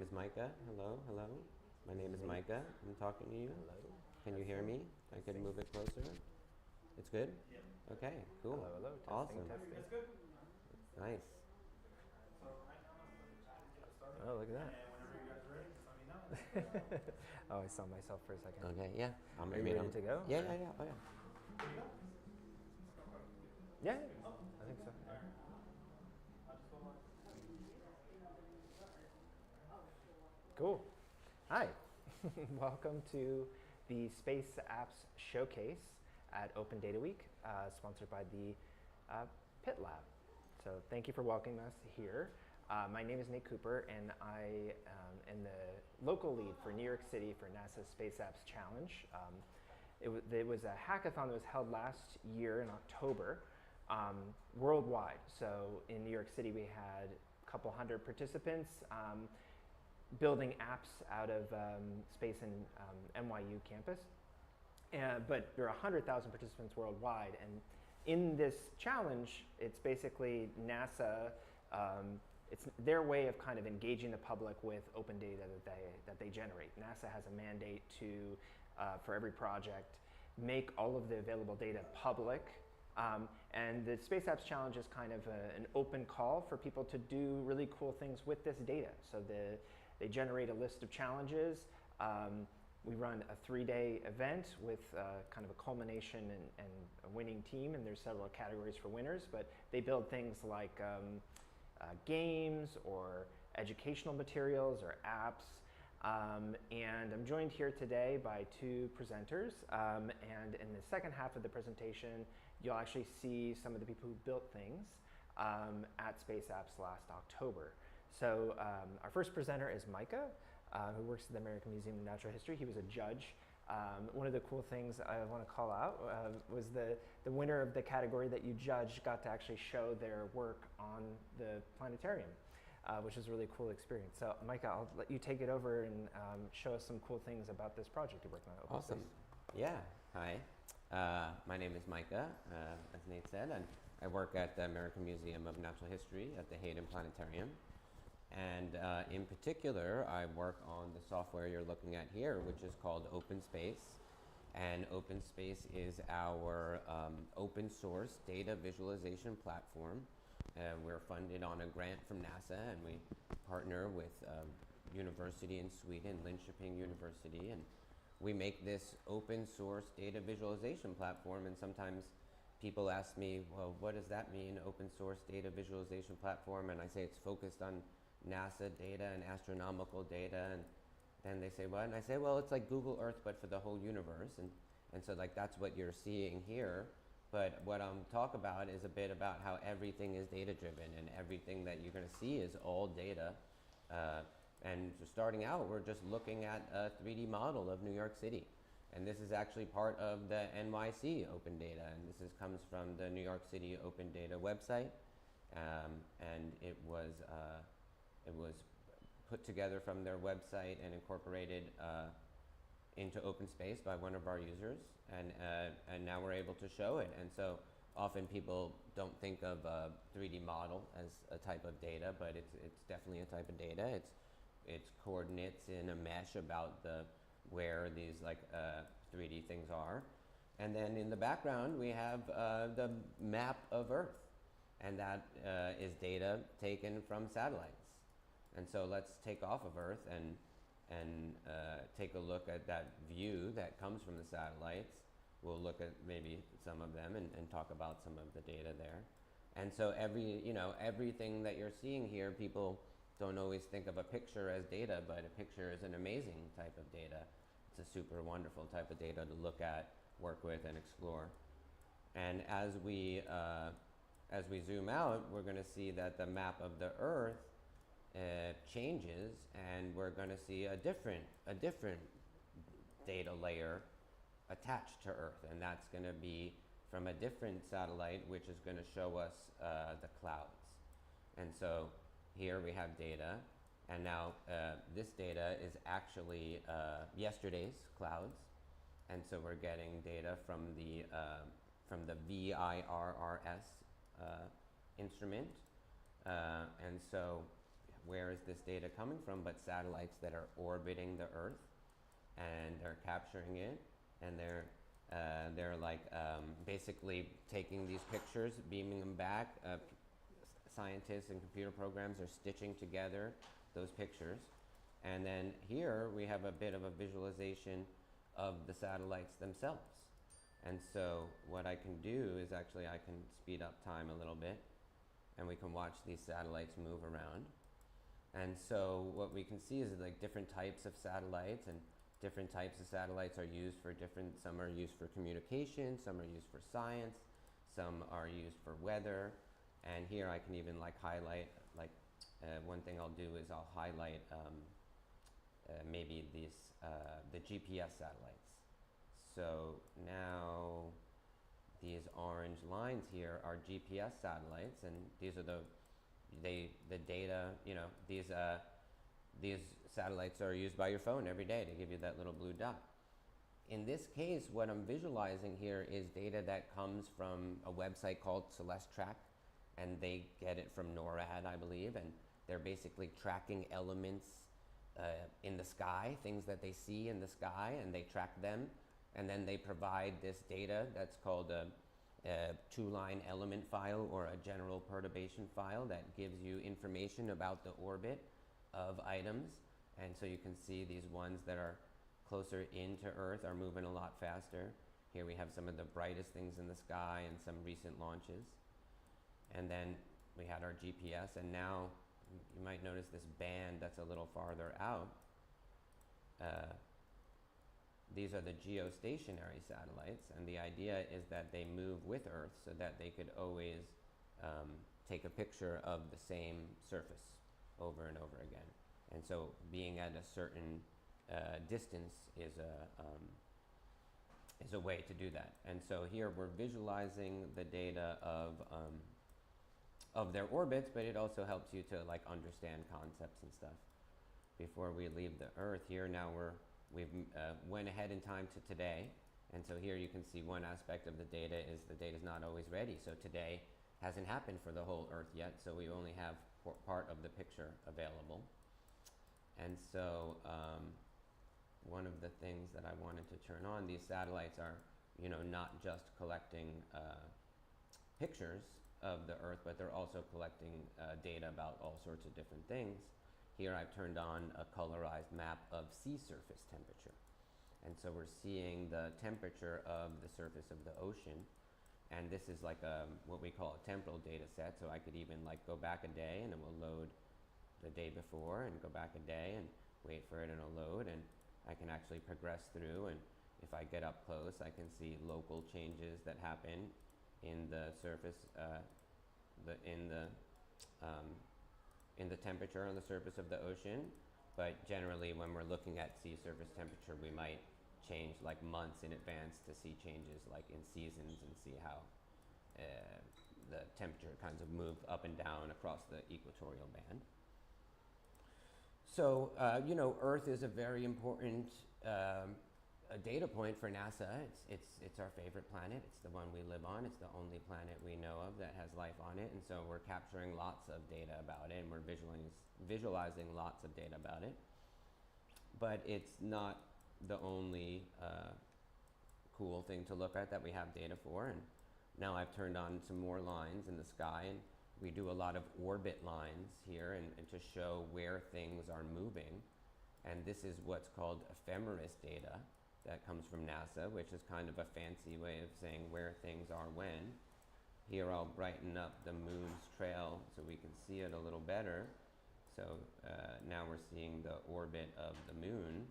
is Micah. Hello, hello. My name is Micah. I'm talking to you. Hello. Can you hear me? I could move it closer. It's good? Okay, cool. Hello, hello. Testing, Awesome. testing. That's good. Nice. So right now I'm going to get started. Oh, look at that. And whenever you guys are ready, just let me know. Oh, I saw myself for a second. Okay, yeah. Are you ready to go? Yeah, yeah, yeah. Oh, yeah. Here you go. Yeah, I think so. I'll just go on. Cool. Hi. Welcome to the Space Apps Showcase at Open Data Week, sponsored by the Pit Lab. So thank you for welcoming us here. My name is Nate Cooper, and I am the local lead for New York City for NASA's Space Apps Challenge. It was a hackathon that was held last year in October, worldwide. So in New York City, we had a couple hundred participants building apps out of space in NYU campus. But there are 100,000 participants worldwide, and in this challenge, it's basically NASA. It's their way of kind of engaging the public with open data that they generate. NASA has a mandate to, for every project, make all of the available data public. And the Space Apps Challenge is kind of an open call for people to do really cool things with this data. So they generate a list of challenges. We run a 3-day event with kind of a culmination and a winning team, and there's several categories for winners, but they build things like games or educational materials or apps. And I'm joined here today by two presenters, and in the second half of the presentation, you'll actually see some of the people who built things at Space Apps last October. So our first presenter is Micah, who works at the American Museum of Natural History. He was a judge. One of the cool things I want to call out was the winner of the category that you judged got to actually show their work on the planetarium, which is a really cool experience. So Micah, I'll let you take it over and show us some cool things about this project you're working on. Awesome. Yeah, hi. My name is Micah, as Nate said, and I work at the American Museum of Natural History at the Hayden Planetarium. And in particular, I work on the software you're looking at here, which is called OpenSpace. And OpenSpace is our open source data visualization platform. We're funded on a grant from NASA, and we partner with a university in Sweden, Linköping University, and we make this open source data visualization platform. And sometimes people ask me, well, what does that mean, open source data visualization platform? And I say it's focused on NASA data and astronomical data, and then they say what? And I say, well, it's like Google Earth, but for the whole universe, and so like that's what you're seeing here. But what I'm talking about is a bit about how everything is data driven, and everything that you're going to see is all data. And so starting out, we're just looking at a 3D model of New York City, and this is actually part of the NYC Open Data, and this comes from the New York City Open Data website, and it was put together from their website and incorporated into OpenSpace by one of our users, and now we're able to show it. And so often people don't think of a 3D model as a type of data, but it's definitely a type of data. It's coordinates in a mesh about where these 3D things are. And then in the background we have the map of Earth, and that is data taken from satellites. And so let's take off of Earth and take a look at that view that comes from the satellites. We'll look at maybe some of them and talk about some of the data there. And so everything that you're seeing here, people don't always think of a picture as data, but a picture is an amazing type of data. It's a super wonderful type of data to look at, work with, and explore. And as we zoom out, we're going to see that the map of the Earth changes, and we're going to see a different data layer attached to Earth, and that's going to be from a different satellite, which is going to show us the clouds. And so here we have data, and now this data is actually yesterday's clouds, and so we're getting data from the VIRRS instrument, and so where is this data coming from, but satellites that are orbiting the Earth, and they're capturing it, and they're like basically taking these pictures, beaming them back. Scientists and computer programs are stitching together those pictures. And then here we have a bit of a visualization of the satellites themselves. And so what I can do is actually I can speed up time a little bit, and we can watch these satellites move around. And so what we can see is like different types of satellites, and different types of satellites are used for different, some are used for communication, some are used for science, some are used for weather. And here I can even like highlight, like one thing I'll do is I'll highlight maybe these, the GPS satellites. So now these orange lines here are GPS satellites, and these are the data, you know, these satellites are used by your phone every day to give you that little blue dot. In this case, what I'm visualizing here is data that comes from a website called Celesttrack, and they get it from NORAD, I believe, and they're basically tracking elements in the sky, things that they see in the sky, and they track them, and then they provide this data that's called a two-line element file or a general perturbation file that gives you information about the orbit of items. And so you can see these ones that are closer into Earth are moving a lot faster. Here we have some of the brightest things in the sky and some recent launches. And then we had our GPS, and now you might notice this band that's a little farther out. These are the geostationary satellites, and the idea is that they move with Earth so that they could always take a picture of the same surface over and over again. And so being at a certain distance is a way to do that. And so here we're visualizing the data of their orbits, but it also helps you to like understand concepts and stuff. Before we leave the Earth here, now we've went ahead in time to today, and so here you can see one aspect of the data is the data's not always ready. So today hasn't happened for the whole Earth yet, so we only have part of the picture available. And so one of the things that I wanted to turn on, these satellites are, you know, not just collecting pictures of the Earth, but they're also collecting data about all sorts of different things. Here I've turned on a colorized map of sea surface temperature. And so we're seeing the temperature of the surface of the ocean. And this is like what we call a temporal data set. So I could even like go back a day, and it will load the day before, and go back a day and wait for it, and it'll load. And I can actually progress through, and if I get up close, I can see local changes that happen in the surface, in the temperature on the surface of the ocean. But generally, when we're looking at sea surface temperature, we might change like months in advance to see changes like in seasons, and see how the temperature kinds of move up and down across the equatorial band. So, you know, Earth is a very important a data point for NASA. It's our favorite planet. It's the one we live on. It's the only planet we know of that has life on it. And so we're capturing lots of data about it, and we're visualizing lots of data about it. But it's not the only cool thing to look at that we have data for. And now I've turned on some more lines in the sky, and we do a lot of orbit lines here, and to show where things are moving. And this is what's called ephemeris data that comes from NASA, which is kind of a fancy way of saying where things are when. Here I'll brighten up the moon's trail so we can see it a little better. So now we're seeing the orbit of the moon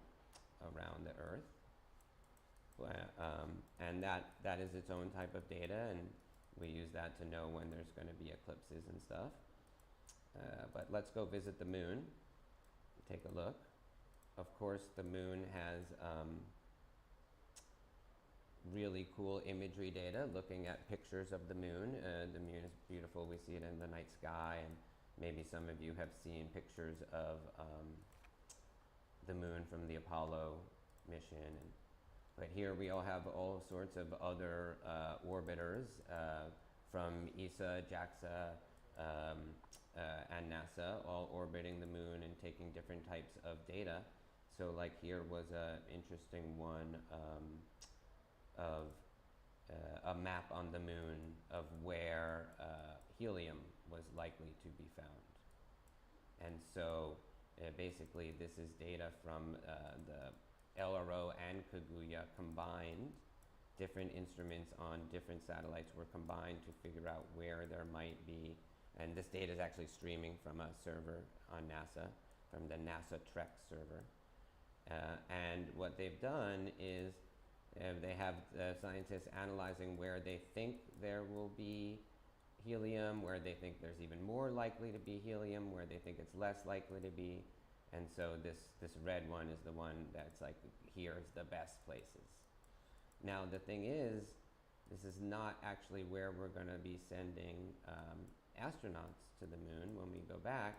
around the Earth. And that is its own type of data, and we use that to know when there's going to be eclipses and stuff. But let's go visit the moon, take a look. Of course, the moon has really cool imagery data, looking at pictures of the moon. The moon is beautiful. We see it in the night sky, and maybe some of you have seen pictures of the moon from the Apollo mission. But here we all have all sorts of other orbiters from ESA, JAXA, and NASA, all orbiting the moon and taking different types of data. So like here was an interesting one of a map on the moon of where helium was likely to be found. And so basically this is data from the LRO and Kaguya combined. Different instruments on different satellites were combined to figure out where there might be, and this data is actually streaming from a server on NASA, from the NASA Trek server. And what they've done is they have scientists analyzing where they think there will be helium, where they think there's even more likely to be helium, where they think it's less likely to be. And so this red one is the one that's like, here's the best places. Now the thing is, this is not actually where we're going to be sending astronauts to the moon. When we go back,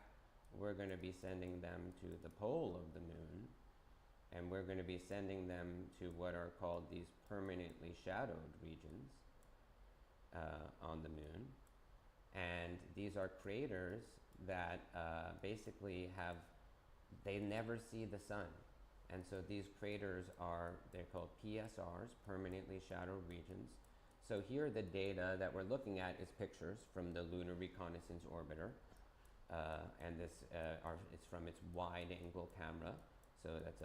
we're going to be sending them to the pole of the moon, and we're going to be sending them to what are called these permanently shadowed regions on the moon. And these are craters that basically they never see the sun. And so these craters they're called PSRs, permanently shadowed regions. So here the data that we're looking at is pictures from the Lunar Reconnaissance Orbiter. And it's from its wide angle camera. So that's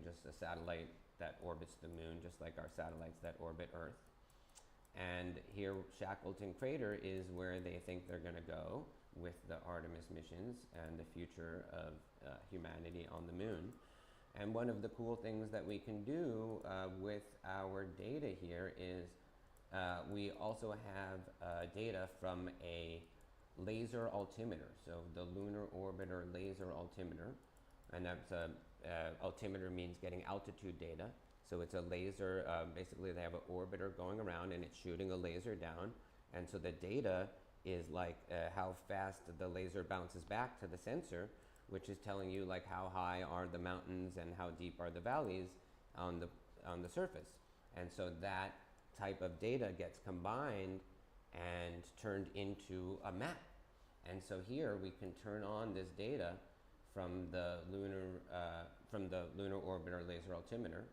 just a satellite that orbits the moon, just like our satellites that orbit Earth. And here Shackleton Crater is where they think they're going to go with the Artemis missions and the future of humanity on the moon. And one of the cool things that we can do with our data here is we also have data from a laser altimeter. So the Lunar Orbiter Laser Altimeter, and that's altimeter means getting altitude data. So it's a laser, basically they have an orbiter going around and it's shooting a laser down. And so the data is like how fast the laser bounces back to the sensor, which is telling you like how high are the mountains and how deep are the valleys on the surface. And so that type of data gets combined and turned into a map. And so here we can turn on this data from the Lunar Orbiter Laser Altimeter,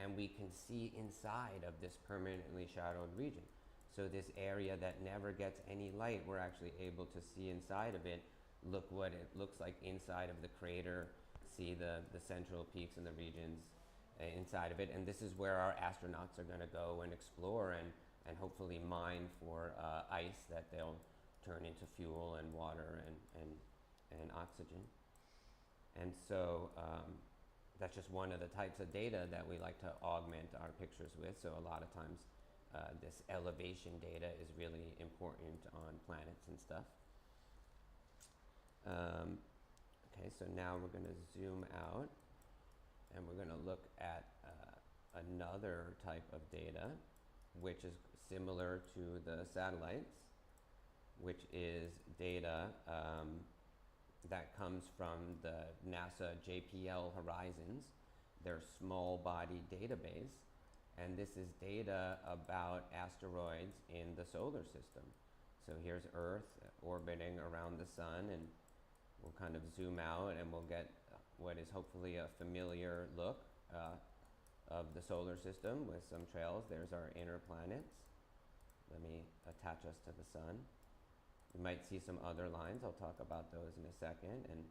and we can see inside of this permanently shadowed region. So this area that never gets any light, we're actually able to see inside of it. Look what it looks like inside of the crater, see the central peaks and the regions inside of it. And this is where our astronauts are going to go and explore and hopefully mine for ice that they'll turn into fuel and water and oxygen. And so that's just one of the types of data that we like to augment our pictures with. So a lot of times this elevation data is really important on planets and stuff. Okay, so now we're going to zoom out and we're going to look at another type of data which is similar to the satellites, which is data that comes from the NASA JPL Horizons, their small body database. And this is data about asteroids in the solar system. So here's Earth orbiting around the sun, and we'll kind of zoom out and we'll get what is hopefully a familiar look of the solar system with some trails. There's our inner planets. Let me attach us to the sun. You might see some other lines. I'll talk about those in a second. And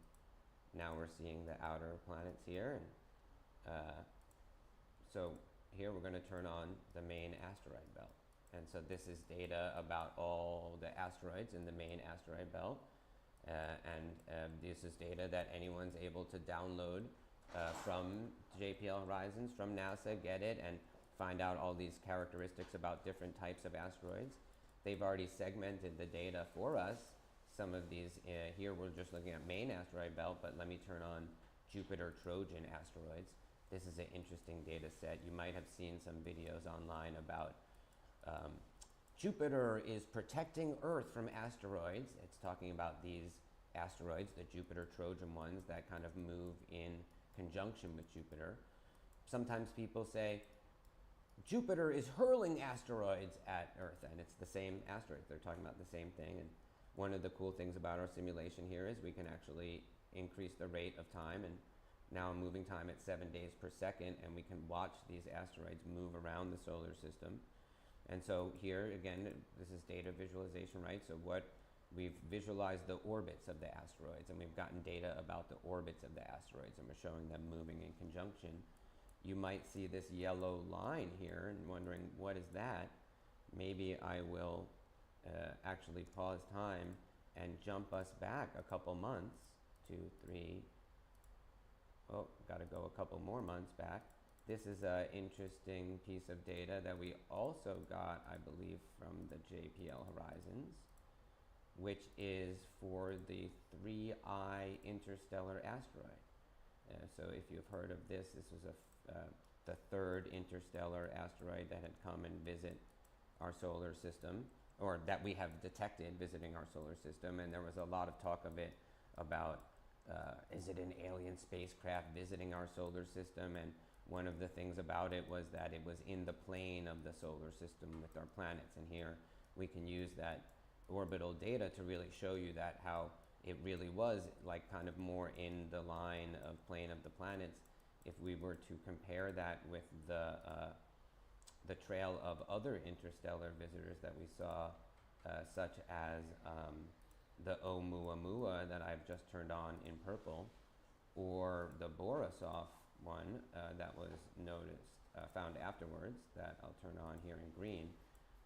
now we're seeing the outer planets here. And so here we're going to turn on the main asteroid belt. And so this is data about all the asteroids in the main asteroid belt. This is data that anyone's able to download from JPL Horizons, from NASA, get it, and find out all these characteristics about different types of asteroids. They've already segmented the data for us. Some of these, here we're just looking at main asteroid belt, but let me turn on Jupiter Trojan asteroids. This is an interesting data set. You might have seen some videos online about Jupiter is protecting Earth from asteroids. It's talking about these asteroids, the Jupiter Trojan ones that kind of move in conjunction with Jupiter. Sometimes people say, Jupiter is hurling asteroids at Earth, and it's the same asteroids. They're talking about the same thing. And one of the cool things about our simulation here is we can actually increase the rate of time, and now I'm moving time at 7 days per second, and we can watch these asteroids move around the solar system. And so here, again, this is data visualization, right? So what we've visualized the orbits of the asteroids, and we've gotten data about the orbits of the asteroids, and we're showing them moving in conjunction. You might see this yellow line here and wondering, what is that? Maybe I will actually pause time and jump us back a couple months, 2, 3, oh, gotta go a couple more months back. This is an interesting piece of data that we also got, I believe, from the JPL Horizons, which is for the 3I interstellar asteroid. So if you've heard of this, this was the third interstellar asteroid that had come and visit our solar system, or that we have detected visiting our solar system. And there was a lot of talk of it about, is it an alien spacecraft visiting our solar system? And one of the things about it was that it was in the plane of the solar system with our planets. And here we can use that orbital data to really show you that how it really was like kind of more in the line of plane of the planets. If we were to compare that with the trail of other interstellar visitors that we saw, such as the Oumuamua that I've just turned on in purple, or the Borisov one that was found afterwards that I'll turn on here in green,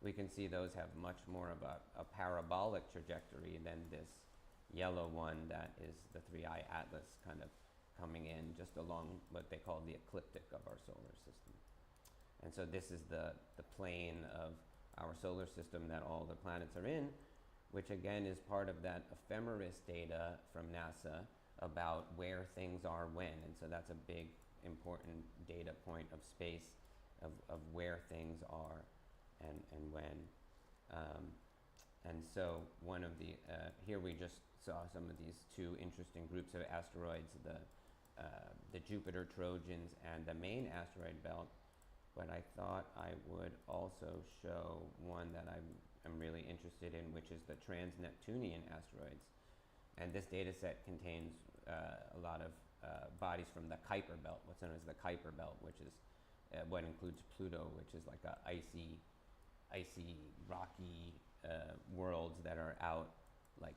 we can see those have much more of a parabolic trajectory than this yellow one that is the 3I Atlas kind of coming in just along what they call the ecliptic of our solar system. And so this is the plane of our solar system that all the planets are in, which again is part of that ephemeris data from NASA about where things are when. And so that's a big important data point of space, of where things are and when. And so one of the, here we just saw some of these two interesting groups of asteroids, the Jupiter Trojans and the main asteroid belt. But I thought I would also show one that I'm really interested in, which is the trans-Neptunian asteroids. And this data set contains a lot of bodies from the Kuiper belt, what's known as the Kuiper belt, which is what includes Pluto, which is like a icy, rocky worlds that are out, like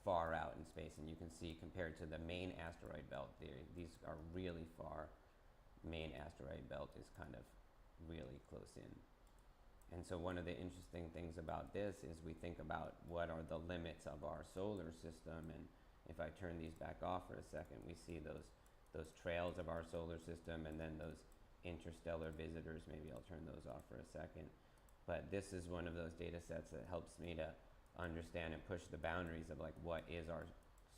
far out in space. And you can see compared to the main asteroid belt, these are really far. Main asteroid belt is kind of really close in. And so one of the interesting things about this is we think about what are the limits of our solar system. And if I turn these back off for a second, we see those trails of our solar system and then those interstellar visitors. Maybe I'll turn those off for a second. But this is one of those data sets that helps me to understand and push the boundaries of like what is our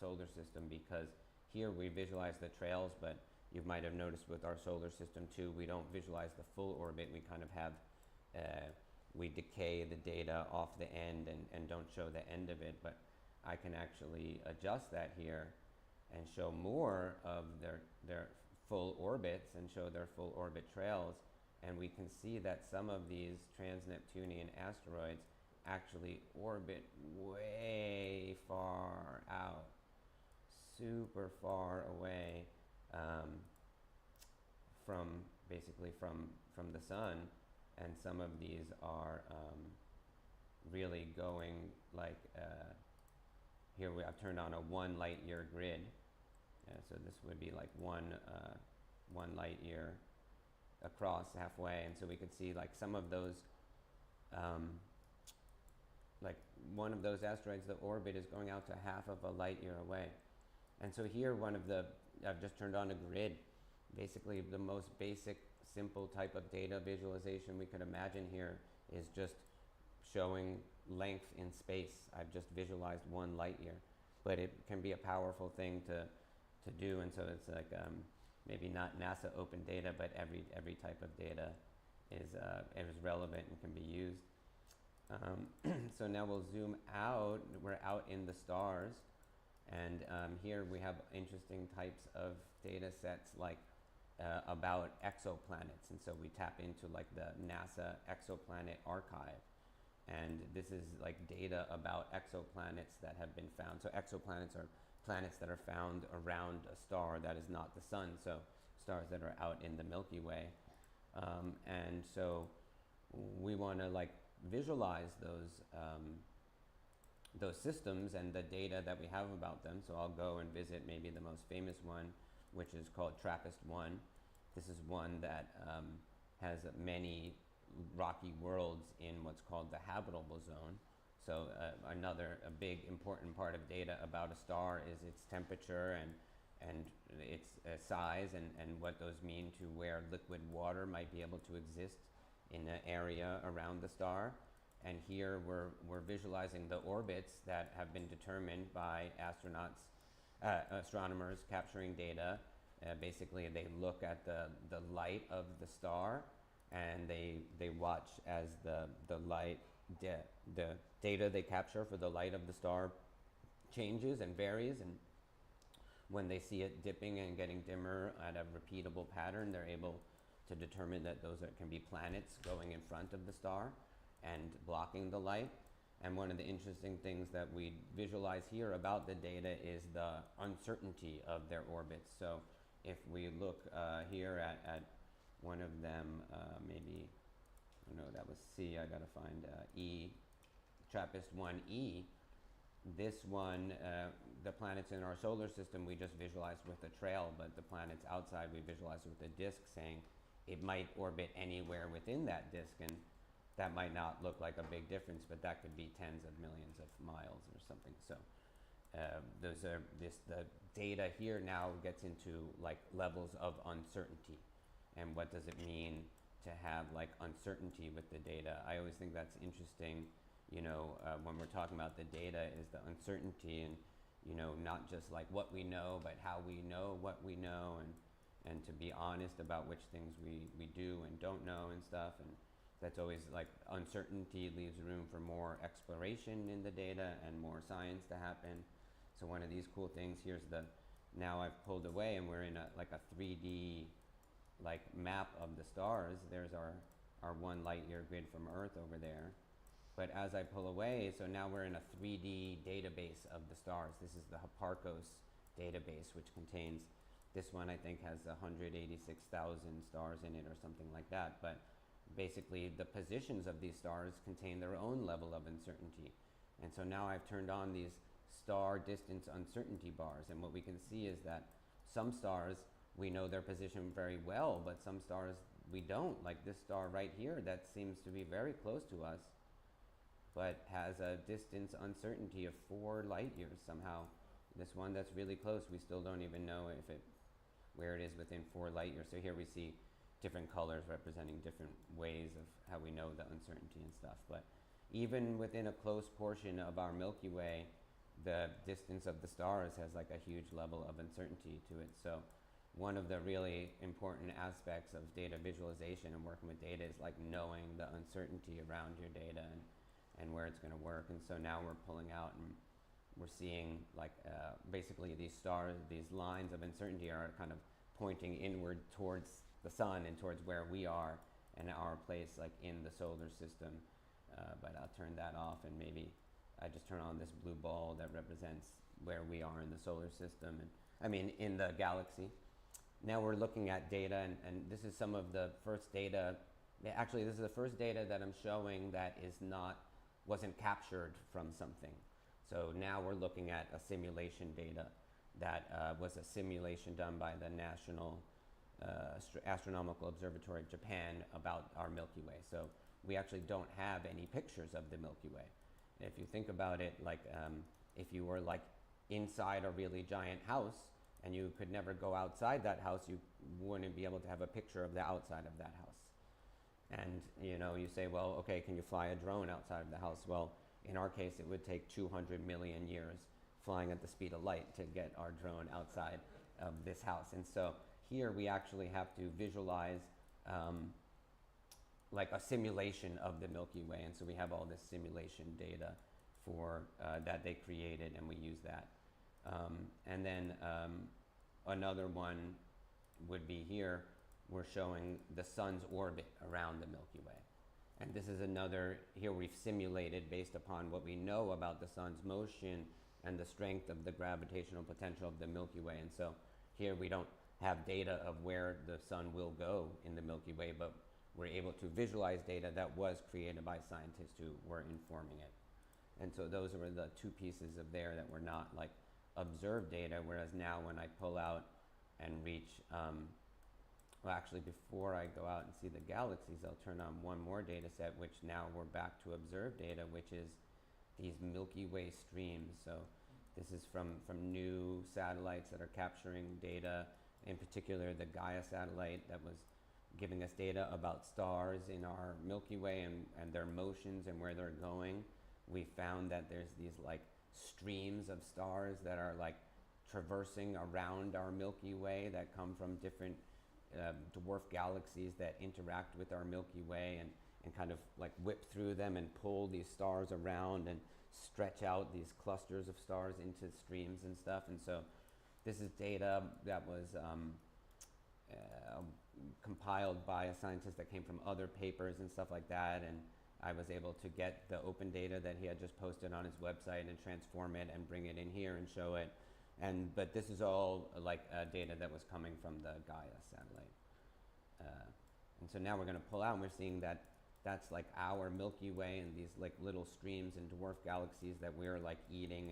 solar system, because here we visualize the trails, but you might have noticed with our solar system too, we don't visualize the full orbit. We kind of have, we decay the data off the end and don't show the end of it, but I can actually adjust that here and show more of their full orbits and show their full orbit trails. And we can see that some of these trans-Neptunian asteroids actually orbit way far out, super far away from basically from the sun. And some of these are really going like, here I've turned on a 1 light year grid. So this would be like one light year across halfway. And so we could see like some of those, like one of those asteroids, the orbit is going out to half of a light year away. And so here I've just turned on a grid. Basically the most basic, simple type of data visualization we could imagine here is just showing length in space. I've just visualized 1 light year, but it can be a powerful thing to do. And so it's like maybe not NASA open data, but every type of data is relevant and can be used. So now we'll zoom out. We're out in the stars, and here we have interesting types of data sets like about exoplanets. And so we tap into like the NASA exoplanet archive, and this is like data about exoplanets that have been found. So exoplanets are planets that are found around a star that is not the sun, so stars that are out in the Milky Way. And so we want to like visualize those systems and the data that we have about them. So I'll go and visit maybe the most famous one, which is called TRAPPIST-1. This is one that has many rocky worlds in what's called the habitable zone. So a big important part of data about a star is its temperature and its size and what those mean to where liquid water might be able to exist in an area around the star. And here we're visualizing the orbits that have been determined by astronomers capturing data. Basically, they look at the light of the star, and they watch as the light, the data they capture for the light of the star changes and varies. And when they see it dipping and getting dimmer at a repeatable pattern, they're able to determine that those can be planets going in front of the star and blocking the light. And one of the interesting things that we visualize here about the data is the uncertainty of their orbits. So if we look here at one of them, maybe, no, that was C, I gotta find E, TRAPPIST-1e. This one, the planets in our solar system, we just visualized with a trail, but the planets outside we visualized with a disk, saying it might orbit anywhere within that disk, and that might not look like a big difference, but that could be tens of millions of miles or something. So the data here now gets into like levels of uncertainty, and what does it mean to have like uncertainty with the data? I always think that's interesting, when we're talking about the data, is the uncertainty, and not just like what we know, but how we know what we know, and to be honest about which things we do and don't know and stuff. And that's always like uncertainty leaves room for more exploration in the data and more science to happen. So one of these cool things, now I've pulled away and we're in a 3D like map of the stars. There's our 1 light year grid from Earth over there. But as I pull away, so now we're in a 3D database of the stars. This is the Hipparcos database, which contains, this one I think has 186,000 stars in it or something like that. But basically the positions of these stars contain their own level of uncertainty. And so now I've turned on these star distance uncertainty bars, and what we can see is that some stars, we know their position very well, but some stars we don't. Like this star right here that seems to be very close to us, but has a distance uncertainty of 4 light years somehow. This one that's really close, we still don't even know where it is within 4 light years. So here we see different colors representing different ways of how we know the uncertainty and stuff. But even within a close portion of our Milky Way, the distance of the stars has like a huge level of uncertainty to it. So one of the really important aspects of data visualization and working with data is like knowing the uncertainty around your data and where it's going to work. And so now we're pulling out and we're seeing like basically these stars, these lines of uncertainty are kind of pointing inward towards the sun and towards where we are and our place like in the solar system. But I'll turn that off, and maybe I just turn on this blue ball that represents where we are in the solar system, and I mean in the galaxy. Now we're looking at data, and this is some of the first data. Actually, this is the first data that I'm showing that wasn't captured from something. So now we're looking at a simulation data that was a simulation done by the National Astronomical Observatory of Japan about our Milky Way. So we actually don't have any pictures of the Milky Way. If you think about it, like if you were like inside a really giant house and you could never go outside that house, you wouldn't be able to have a picture of the outside of that house. And you say, well, okay, can you fly a drone outside of the house? Well, in our case, it would take 200 million years flying at the speed of light to get our drone outside of this house. And so here we actually have to visualize like a simulation of the Milky Way. And so we have all this simulation data for that they created, and we use that. And then another one would be here. We're showing the sun's orbit around the Milky Way. And this is another, here we've simulated based upon what we know about the sun's motion and the strength of the gravitational potential of the Milky Way. And so here we don't have data of where the sun will go in the Milky Way, but we're able to visualize data that was created by scientists who were informing it. And so those were the two pieces of there that were not like observed data, whereas now when I pull out and reach, well, actually, before I go out and see the galaxies, I'll turn on one more data set, which now we're back to observed data, which is these Milky Way streams. So this is from new satellites that are capturing data, in particular the Gaia satellite that was giving us data about stars in our Milky Way and their motions and where they're going. We found that there's these like streams of stars that are like traversing around our Milky Way that come from different dwarf galaxies that interact with our Milky Way and kind of like whip through them and pull these stars around and stretch out these clusters of stars into streams and stuff. And so this is data that was compiled by a scientist that came from other papers and stuff like that, and I was able to get the open data that he had just posted on his website and transform it and bring it in here and show it. But this is all like data that was coming from the Gaia satellite. And so now we're going to pull out, and we're seeing that that's like our Milky Way and these like little streams and dwarf galaxies that we're like eating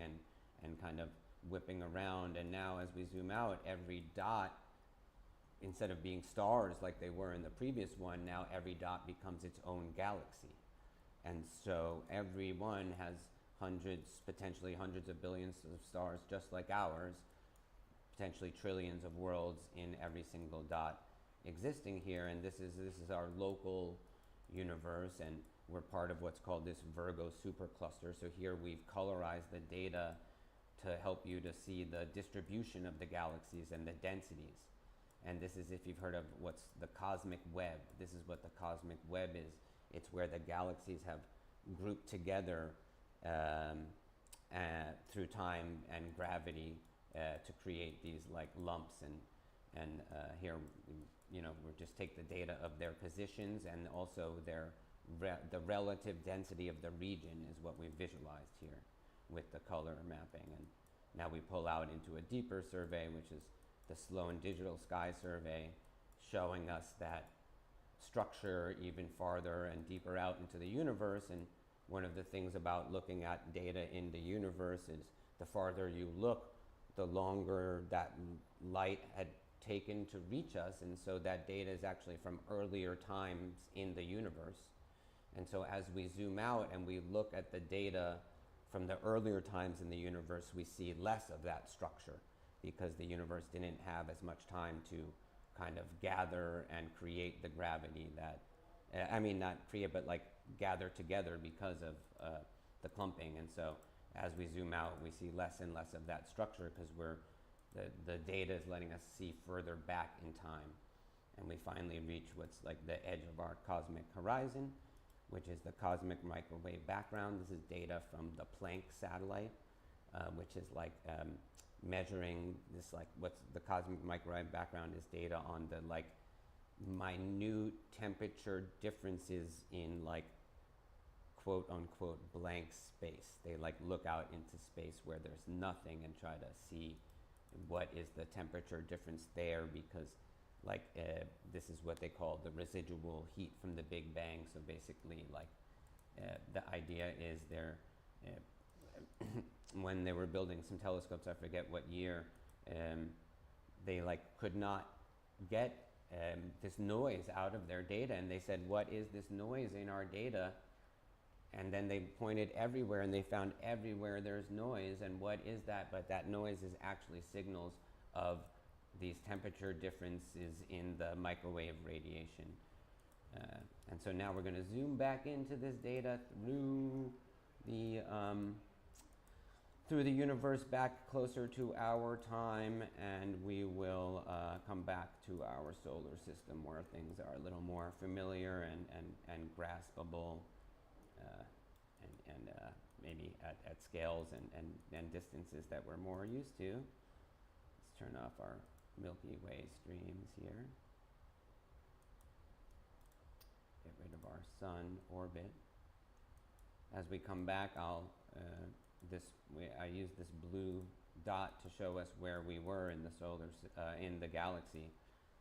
and kind of whipping around. And now as we zoom out, every dot, instead of being stars like they were in the previous one, now every dot becomes its own galaxy. And so every one has hundreds, potentially hundreds of billions of stars just like ours, potentially trillions of worlds in every single dot existing here. And this is our local universe, and we're part of what's called this Virgo supercluster. So here we've colorized the data to help you to see the distribution of the galaxies and the densities. And this is, if you've heard of what's the cosmic web, this is what the cosmic web is. It's where the galaxies have grouped together through time and gravity to create these like lumps. And here, you know, we just take the data of their positions and also the relative density of the region is what we visualized here with the color mapping. And now we pull out into a deeper survey, which is the Sloan Digital Sky Survey, showing us that structure even farther and deeper out into the universe. And one of the things about looking at data in the universe is the farther you look, the longer that light had taken to reach us. And so that data is actually from earlier times in the universe. And so as we zoom out and we look at the data from the earlier times in the universe, we see less of that structure, because the universe didn't have as much time to kind of gather and create the gravity that, I mean, not create, but like gather together because of the clumping. And so as we zoom out, we see less and less of that structure because the data is letting us see further back in time. And we finally reach what's like the edge of our cosmic horizon, which is the cosmic microwave background. This is data from the Planck satellite, which is like measuring this, like what's the cosmic microwave background is data on the like minute temperature differences in like quote unquote blank space. They like look out into space where there's nothing and try to see what is the temperature difference there, because like this is what they call the residual heat from the Big Bang. So basically like the idea is they're when they were building some telescopes, I forget what year, they like could not get this noise out of their data, and they said, what is this noise in our data? And then they pointed everywhere and they found everywhere there's noise. And what is that? But that noise is actually signals of these temperature differences in the microwave radiation. And so now we're going to zoom back into this data through the universe back closer to our time, and we will come back to our solar system where things are a little more familiar and graspable, and maybe at scales and distances that we're more used to. Let's turn off our Milky Way streams here. Get rid of our sun orbit. As we come back, I use this blue dot to show us where we were in the in the galaxy.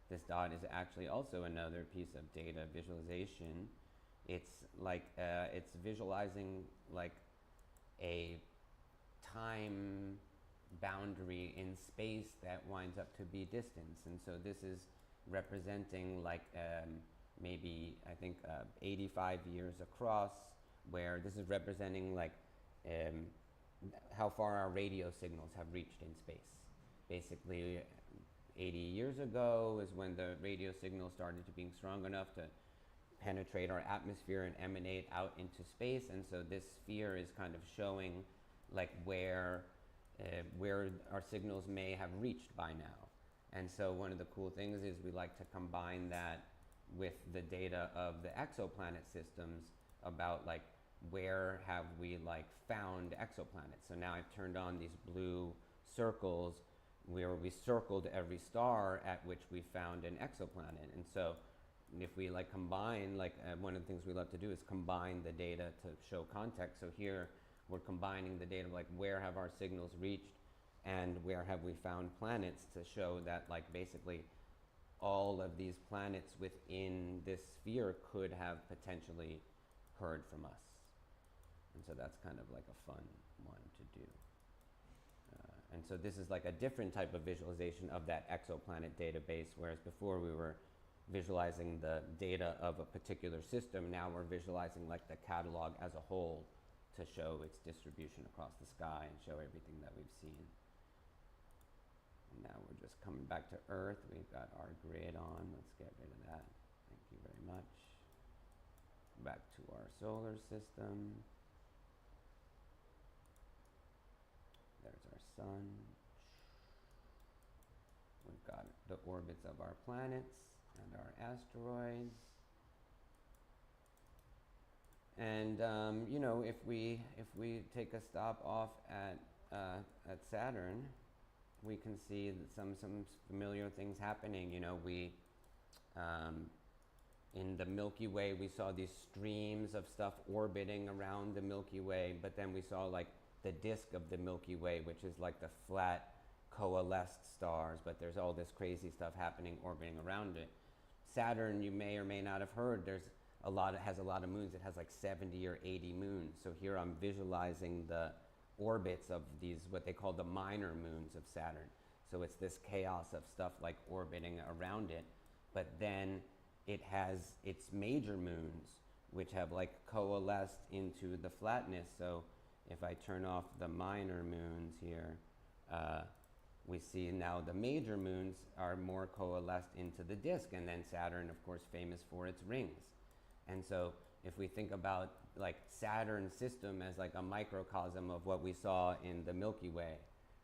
This dot is actually also another piece of data visualization. It's like it's visualizing like a time boundary in space that winds up to be distance, and so this is representing like maybe I think 85 years across, where this is representing like how far our radio signals have reached in space. Basically, 80 years ago is when the radio signal started to being strong enough to penetrate our atmosphere and emanate out into space, and so this sphere is kind of showing like where our signals may have reached by now. And so one of the cool things is we like to combine that with the data of the exoplanet systems about like where have we like found exoplanets. So now I've turned on these blue circles where we circled every star at which we found an exoplanet. And so if we like combine, like one of the things we love to do is combine the data to show context. So here we're combining the data like where have our signals reached and where have we found planets, to show that like basically all of these planets within this sphere could have potentially heard from us. And so that's kind of like a fun one to do. And so this is like a different type of visualization of that exoplanet database, whereas before we were visualizing the data of a particular system. Now we're visualizing like the catalog as a whole to show its distribution across the sky and show everything that we've seen. And now we're just coming back to Earth. We've got our grid on. Let's get rid of that. Thank you very much. Back to our solar system. There's our sun. We've got the orbits of our planets and our asteroids. And you know, if we take a stop off at Saturn, we can see that some familiar things happening. You know, in the Milky Way, we saw these streams of stuff orbiting around the Milky Way, but then we saw like the disk of the Milky Way, which is like the flat coalesced stars, but there's all this crazy stuff happening orbiting around it. Saturn, you may or may not have heard, has a lot of moons. It has like 70 or 80 moons. So here I'm visualizing the orbits of these, what they call the minor moons of Saturn. So it's this chaos of stuff like orbiting around it, but then it has its major moons, which have like coalesced into the flatness. So if I turn off the minor moons here, we see now the major moons are more coalesced into the disk, and then Saturn, of course, famous for its rings. And so if we think about like Saturn's system as like a microcosm of what we saw in the Milky Way,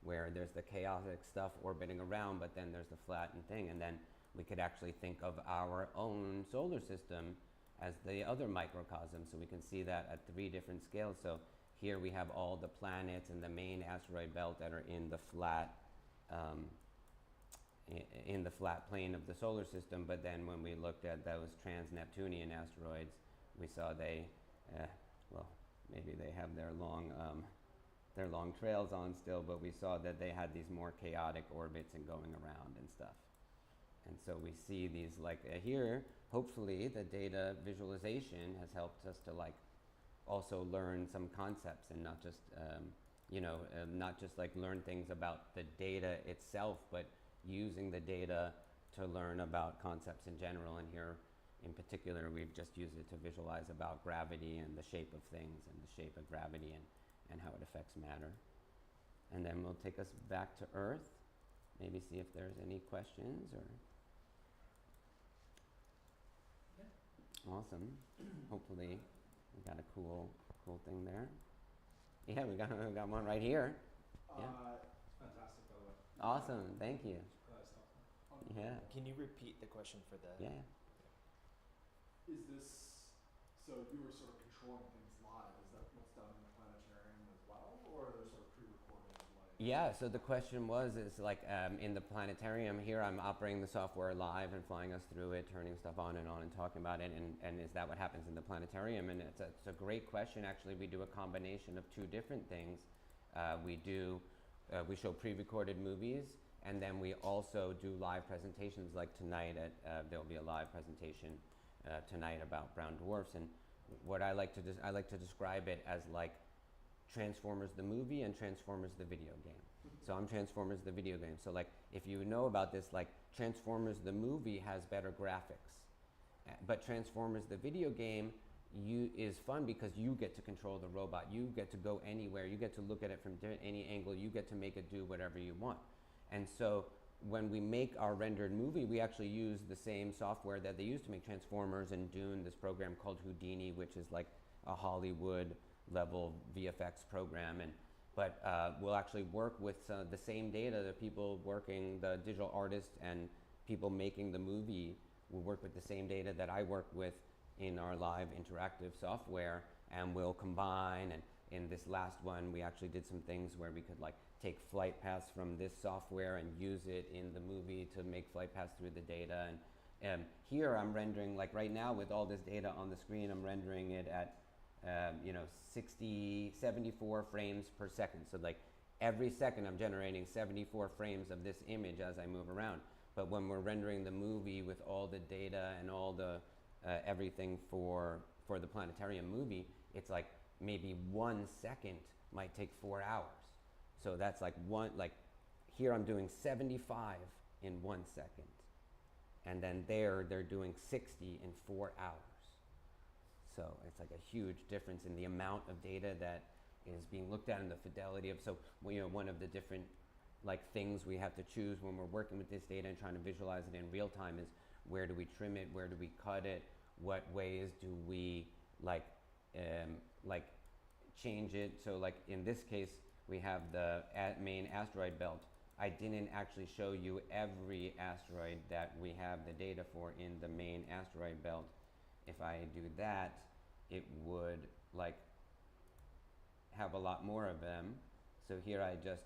where there's the chaotic stuff orbiting around, but then there's the flattened thing, and then we could actually think of our own solar system as the other microcosm. So we can see that at 3 different scales. So here we have all the planets in the main asteroid belt that are in the flat plane of the solar system. But then when we looked at those trans-Neptunian asteroids, we saw they, well, maybe they have their long trails on still, but we saw that they had these more chaotic orbits and going around and stuff. And so we see these like here, hopefully the data visualization has helped us to like also learn some concepts, and not just, not just like learn things about the data itself, but using the data to learn about concepts in general. And here in particular, we've just used it to visualize about gravity and the shape of things and the shape of gravity and how it affects matter. And then we'll take us back to Earth, maybe see if there's any questions or. Awesome. Hopefully we got a cool thing there. Yeah, we got one right here. Yeah. It's fantastic, by the way. Awesome. Thank you. Yeah. Can you repeat the question for the? Yeah. Is this, so you were sort of controlling things live? Is that what's done in the planetarium as well, or are there sort of pre-recorded like Yeah, so the question was, is like in the planetarium here, I'm operating the software live and flying us through it, turning stuff on and talking about it, and is that what happens in the planetarium? And it's a great question. Actually, we do a combination of two different things. We show pre-recorded movies, and then we also do live presentations like tonight. There'll be a live presentation tonight about brown dwarfs, and what I like to describe it as like Transformers the movie and Transformers the video game. So I'm Transformers the video game. So like if you know about this, like Transformers the movie has better graphics, but Transformers the video game is fun because you get to control the robot. You get to go anywhere. You get to look at it from any angle. You get to make it do whatever you want. And so when we make our rendered movie, we actually use the same software that they used to make Transformers and Dune, this program called Houdini, which is like a Hollywood level VFX program, but we'll actually work with the same data, the people working, the digital artists and people making the movie will work with the same data that I work with in our live interactive software, and we'll combine. And in this last one, we actually did some things where we could like take flight paths from this software and use it in the movie to make flight paths through the data. And here I'm rendering, like right now with all this data on the screen, I'm rendering it at 74 frames per second. So like every second I'm generating 74 frames of this image as I move around. But when we're rendering the movie with all the data and all the everything for the planetarium movie, it's like maybe 1 second might take 4 hours. So that's like here I'm doing 75 in 1 second. And then they're doing 60 in 4 hours. So it's like a huge difference in the amount of data that is being looked at and the fidelity of. So one of the different like things we have to choose when we're working with this data and trying to visualize it in real time is where do we trim it, where do we cut it, what ways do we like change it. So like in this case we have the main asteroid belt. I didn't actually show you every asteroid that we have the data for in the main asteroid belt. If I do that, it would like have a lot more of them. So here I just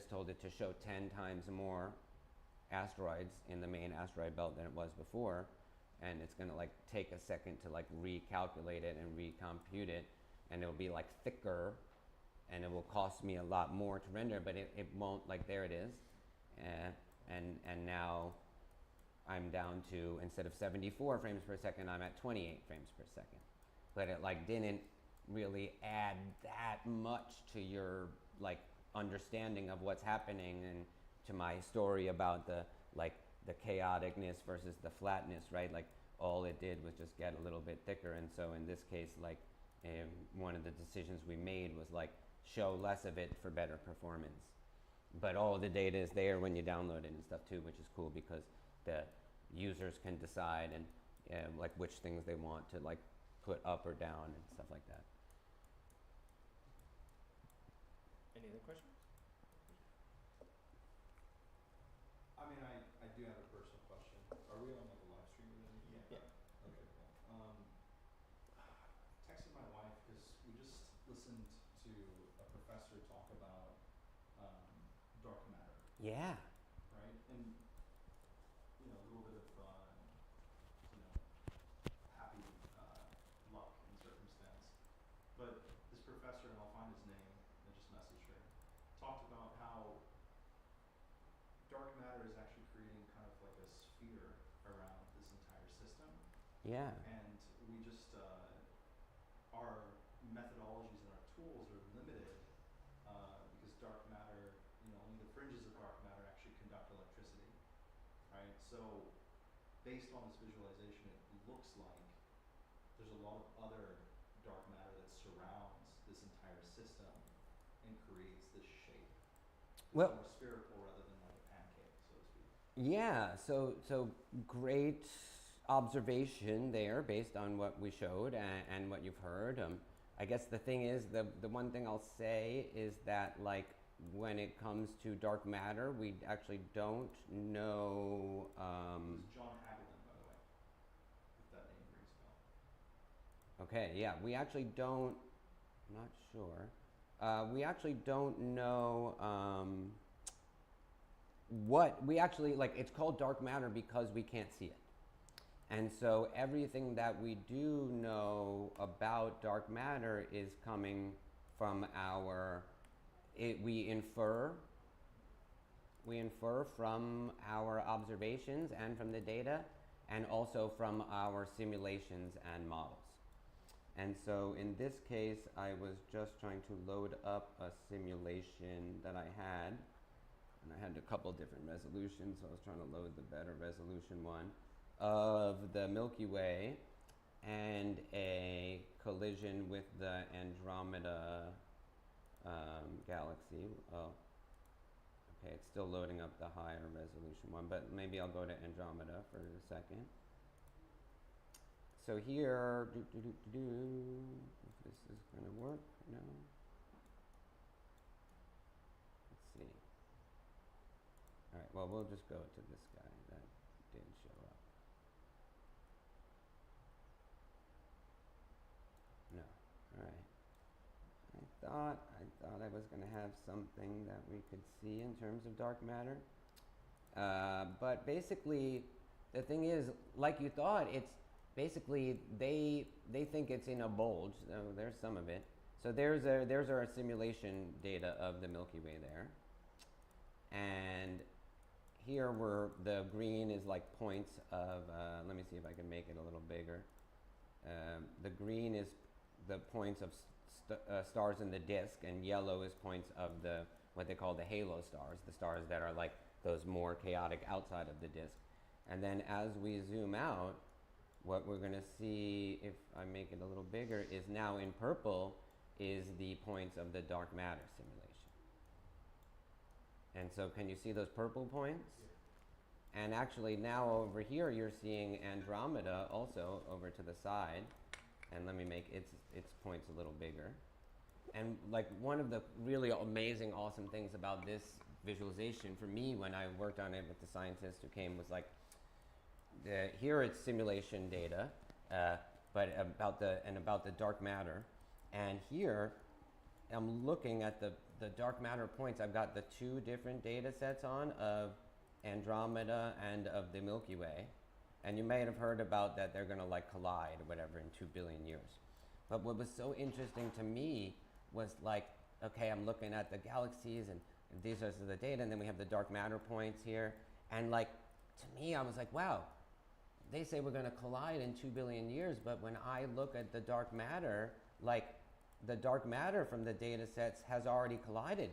told it to show 10 times more asteroids in the main asteroid belt than it was before, and it's gonna like take a second to like recalculate it and recompute it, and it'll be like thicker, and it will cost me a lot more to render, but it won't, like there it is, and now I'm down to, instead of 74 frames per second, I'm at 28 frames per second. But it like didn't really add that much to your like understanding of what's happening and to my story about the chaoticness versus the flatness, right? Like all it did was just get a little bit thicker. And so in this case, like one of the decisions we made was like show less of it for better performance. But all the data is there when you download it and stuff too, which is cool because the users can decide and like which things they want to like put up or down and stuff like that. Any other questions? I mean, I do have a personal question. Are we on like a live stream or anything? Yeah. Okay, cool. Texted my wife because we just listened to a professor talk about dark matter, Yeah. right? And a little bit of happy luck and circumstance. But this professor, and I'll find his name, I just messaged her, talked about how dark matter is actually creating kind of like a sphere around this entire system. Yeah. And we just, our methodologies and our tools are limited because dark matter, only the fringes of dark matter actually conduct electricity, right? So based on this visualization, it looks like there's a lot of other dark matter that surrounds this entire system and creates this shape. Well, It's more spherical rather than like a pancake, so to speak. yeah, so great observation there based on what we showed and what you've heard. I guess the thing is, the one thing I'll say is that like when it comes to dark matter, we actually don't know. It's John Hagelin, by the way, if that name rings a bell. Okay, yeah, we actually don't, I'm not sure. We actually don't know what we actually like. It's called dark matter because we can't see it. And so everything that we do know about dark matter is coming from we infer from our observations and from the data, and also from our simulations and models. And so in this case, I was just trying to load up a simulation that I had, and I had a couple different resolutions, so I was trying to load the better resolution one, of the Milky Way and a collision with the Andromeda galaxy. Oh, okay, it's still loading up the higher resolution one, but maybe I'll go to Andromeda for a second. So here, if this is going to work, no. Let's see. All right, well, we'll just go to this guy that did show up. No, all right. I thought I was going to have something that we could see in terms of dark matter. But basically, the thing is, like you thought, it's basically they think it's in a bulge. So there's some of it. So there's our simulation data of the Milky Way there. And here the green is like points of, let me see if I can make it a little bigger. The green is the points of stars in the disk, and yellow is points of what they call the halo stars, the stars that are like those more chaotic outside of the disk. And then as we zoom out, what we're going to see, if I make it a little bigger, is now in purple is the points of the dark matter simulation. And so can you see those purple points? Yeah. And actually now over here you're seeing Andromeda also over to the side. And let me make its points a little bigger. And like one of the really amazing, awesome things about this visualization for me when I worked on it with the scientists who came was like, here it's simulation data, but about the dark matter. And here I'm looking at the dark matter points. I've got the two different data sets on of Andromeda and of the Milky Way. And you may have heard about that they're going to like collide or whatever in 2 billion years. But what was so interesting to me was like, okay, I'm looking at the galaxies and these are the data, and then we have the dark matter points here. And like, to me, I was like, wow, they say we're going to collide in 2 billion years, but when I look at the dark matter, like the dark matter from the data sets has already collided.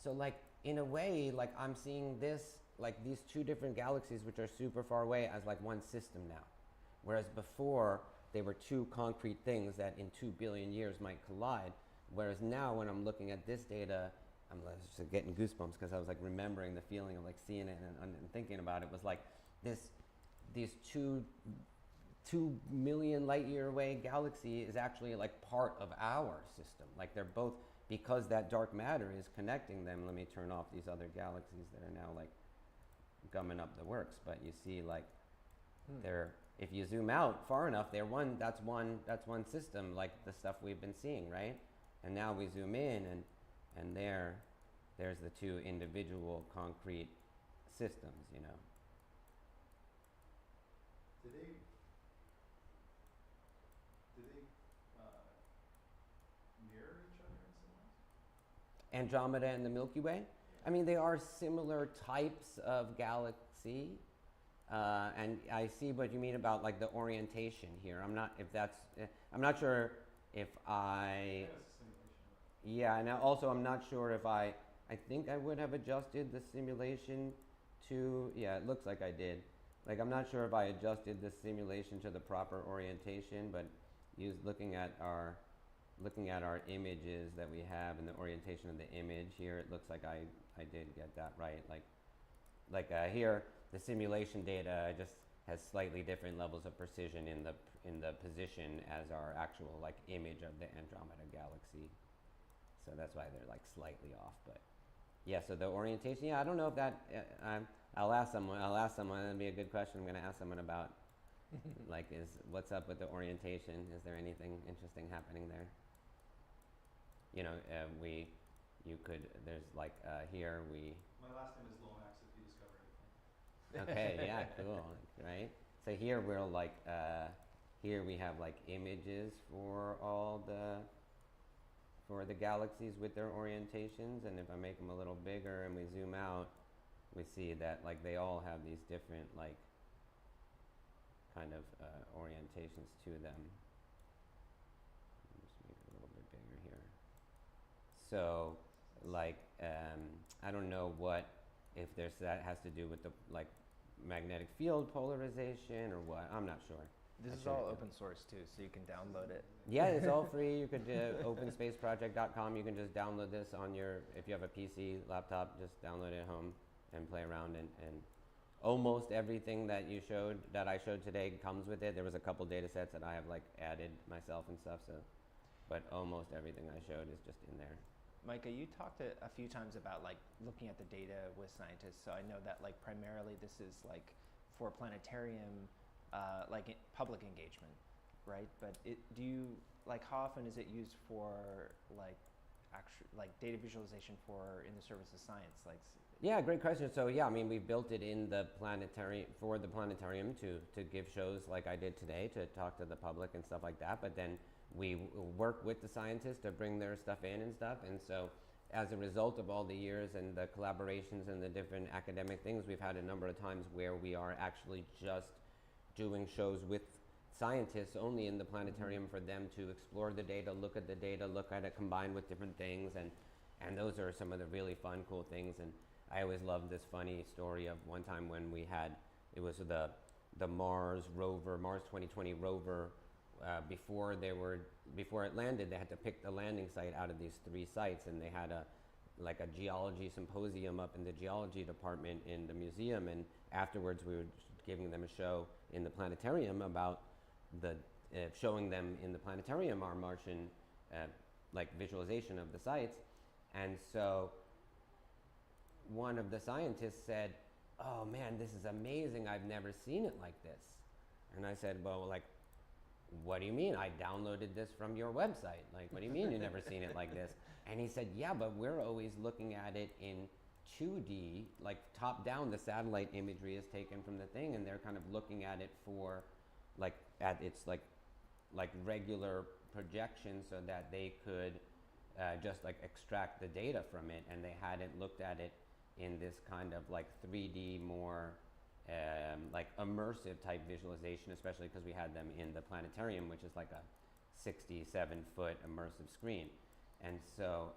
So like, in a way, like I'm seeing this, like these two different galaxies which are super far away as like one system now. Whereas before, they were two concrete things that in 2 billion years might collide. Whereas now when I'm looking at this data, I'm just getting goosebumps because I was like remembering the feeling of like seeing it and thinking about it was like these 2 million light year away galaxy is actually like part of our system. Like they're both, because that dark matter is connecting them. Let me turn off these other galaxies that are now like gumming up the works. But you see like they're, if you zoom out far enough, that's one system, like the stuff we've been seeing, right? And now we zoom in and there's the two individual concrete systems, you know. Do they mirror each other in some ways? Andromeda and the Milky Way? I mean, they are similar types of galaxy. And I see what you mean about like the orientation here. I'm not sure if I. Yeah, and also I'm not sure if I think I would have adjusted the simulation to, yeah, it looks like I did. Like I'm not sure if I adjusted the simulation to the proper orientation, but looking at our images that we have and the orientation of the image here, it looks like I did get that right. Like here, the simulation data just has slightly different levels of precision in the position as our actual like image of the Andromeda galaxy. So that's why they're like slightly off. But yeah, so the orientation, yeah, I don't know if that. I'll ask someone. That'd be a good question. I'm going to ask someone about like what's up with the orientation? Is there anything interesting happening there? you could, there's like here we, My last name is Lomax if you discover anything. okay, yeah, cool, right? So here we're like, here we have like images for for the galaxies with their orientations, and if I make them a little bigger and we zoom out, we see that like they all have these different like kind of orientations to them. Let me just make it a little bit bigger here. So like I don't know if that has to do with the like magnetic field polarization or what. I'm not sure. This is all open source too, so you can download it. Yeah, it's all free. You could openspaceproject.com. You can just download this on if you have a PC, laptop, just download it at home and play around. And almost everything that I showed today comes with it. There was a couple data sets that I have like added myself and stuff. But almost everything I showed is just in there. Micah, you talked a few times about like looking at the data with scientists. So I know that like primarily this is like for planetarium, public engagement, right? But do you like how often is it used for like data visualization in the service of science? Yeah, great question. So yeah, I mean we've built it in the planetarium for the planetarium to give shows like I did today to talk to the public and stuff like that. But then we work with the scientists to bring their stuff in and stuff. And so as a result of all the years and the collaborations and the different academic things, we've had a number of times where we are actually just doing shows with scientists only in the planetarium for them to explore the data, look at it combined with different things. And those are some of the really fun, cool things. And I always love this funny story of one time when it was the Mars 2020 rover. Before it landed, they had to pick the landing site out of these 3 sites, and they had a geology symposium up in the geology department in the museum, and afterwards we were giving them a show in the planetarium about showing them in the planetarium our Martian visualization of the sites. And so one of the scientists said, "Oh man, this is amazing, I've never seen it like this." And I said, "Well, like, what do you mean? I downloaded this from your website. Like, what do you mean you've never seen it like this?" And he said, "Yeah, but we're always looking at it in 2D, like top down. The satellite imagery is taken from the thing, and they're kind of looking at it at its regular projection so that they could just like extract the data from it, and they hadn't looked at it in this kind of like 3D more like immersive type visualization, especially because we had them in the planetarium, which is like a 67-foot immersive screen. And so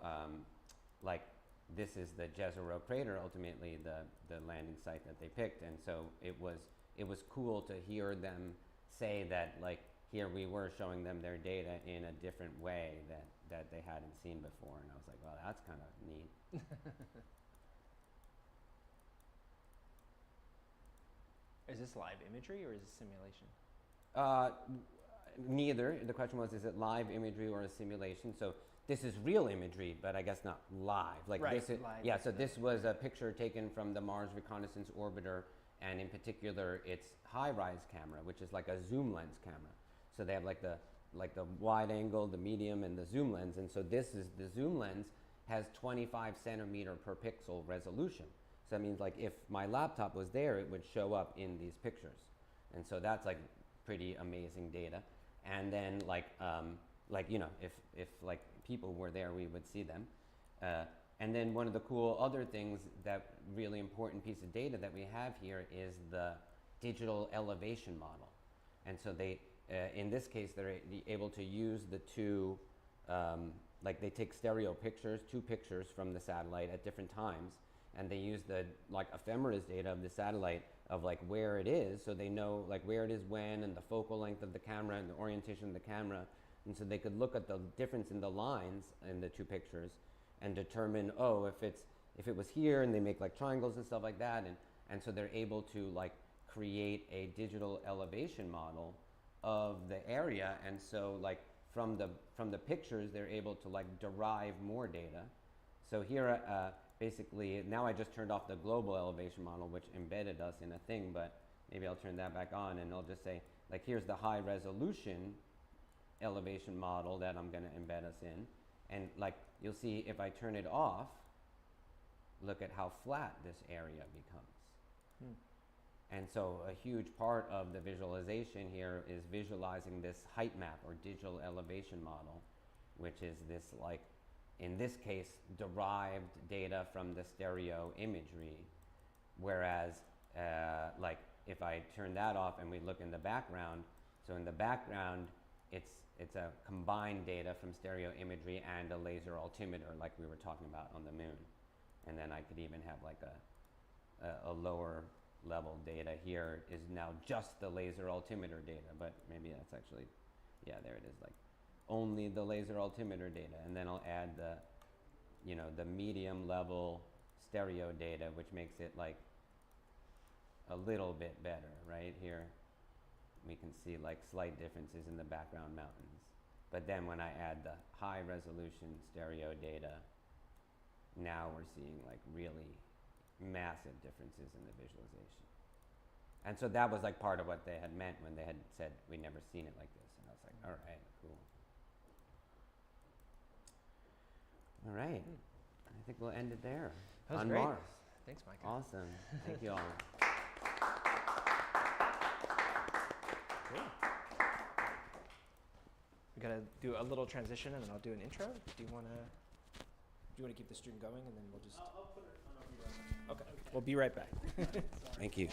this is the Jezero crater, ultimately the landing site that they picked. And so it was cool to hear them say that like here we were showing them their data in a different way that they hadn't seen before. And I was like, well, that's kind of neat. Is this live imagery or is it simulation? Neither. The question was, is it live imagery or a simulation? So this is real imagery, but I guess not live. Like right, this is, live. yeah, so this was a picture taken from the Mars Reconnaissance Orbiter, and in particular its high-rise camera, which is like a zoom lens camera. So they have like the wide angle, the medium, and the zoom lens. And so the zoom lens has 25 centimeter per pixel resolution. So that means like if my laptop was there, it would show up in these pictures. And so that's like pretty amazing data. And then if like people were there, we would see them. And then one of the cool other things, that really important piece of data that we have here is the digital elevation model. And so they, in this case, they're able to use the two, they take stereo pictures, 2 pictures from the satellite at different times, and they use the ephemeris data of the satellite of like where it is, so they know like where it is when, and the focal length of the camera and the orientation of the camera. And so they could look at the difference in the lines in the 2 pictures and determine, oh, if it was here, and they make like triangles and stuff like that. And so they're able to like create a digital elevation model of the area. And so like from the pictures, they're able to like derive more data. So here, basically, now I just turned off the global elevation model, which embedded us in a thing, but maybe I'll turn that back on, and I'll just say, like, here's the high resolution elevation model that I'm going to embed us in. And like you'll see if I turn it off, look at how flat this area becomes. And so a huge part of the visualization here is visualizing this height map or digital elevation model, which is this, like, in this case, derived data from the stereo imagery. Whereas, like, if I turn that off and we look in the background, so in the background, it's a combined data from stereo imagery and a laser altimeter, like we were talking about on the moon. And then I could even have like a lower level data here is now just the laser altimeter data, but maybe that's actually, yeah, there it is, like only the laser altimeter data. And then I'll add the, you know, the medium level stereo data, which makes it like a little bit better. Right here we can see like slight differences in the background mountains. But then when I add the high resolution stereo data, now we're seeing like really massive differences in the visualization. And so that was like part of what they had meant when they had said, we'd never seen it like this. And I was like, all right, cool. All right, I think we'll end it there. That was on great. Mars. Thanks, Mike. Awesome, thank you all. Cool. We gotta do a little transition and then I'll do an intro. Do you wanna keep the stream going and then we'll just... I'll put it on over. Okay, we'll be right back. Thank you.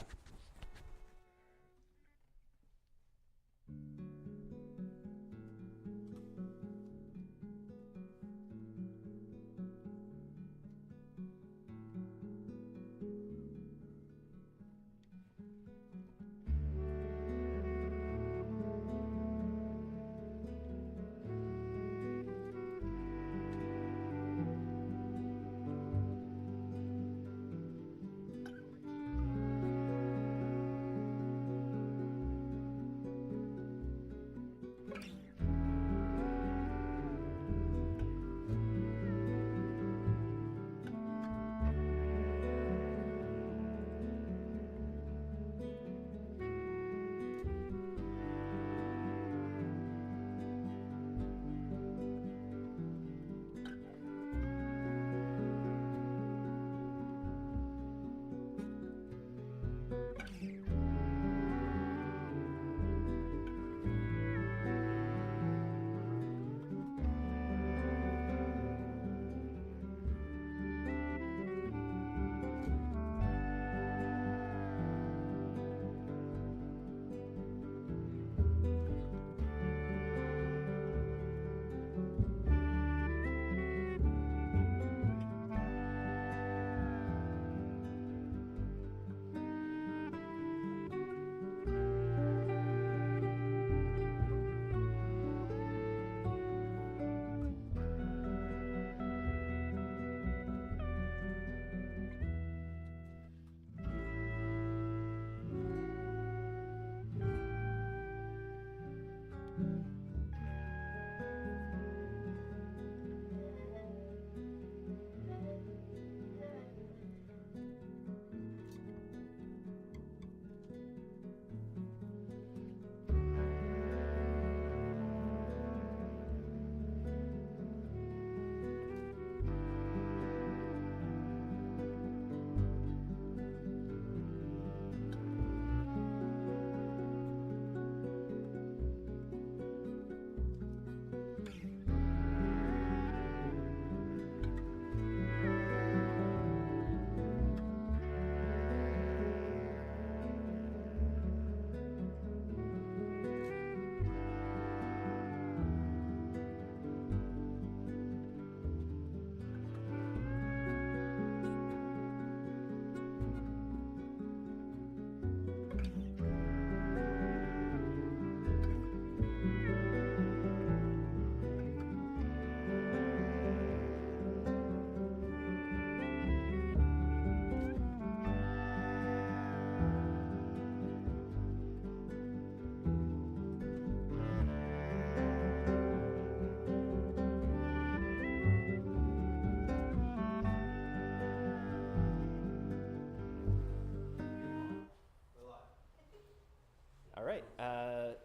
All right,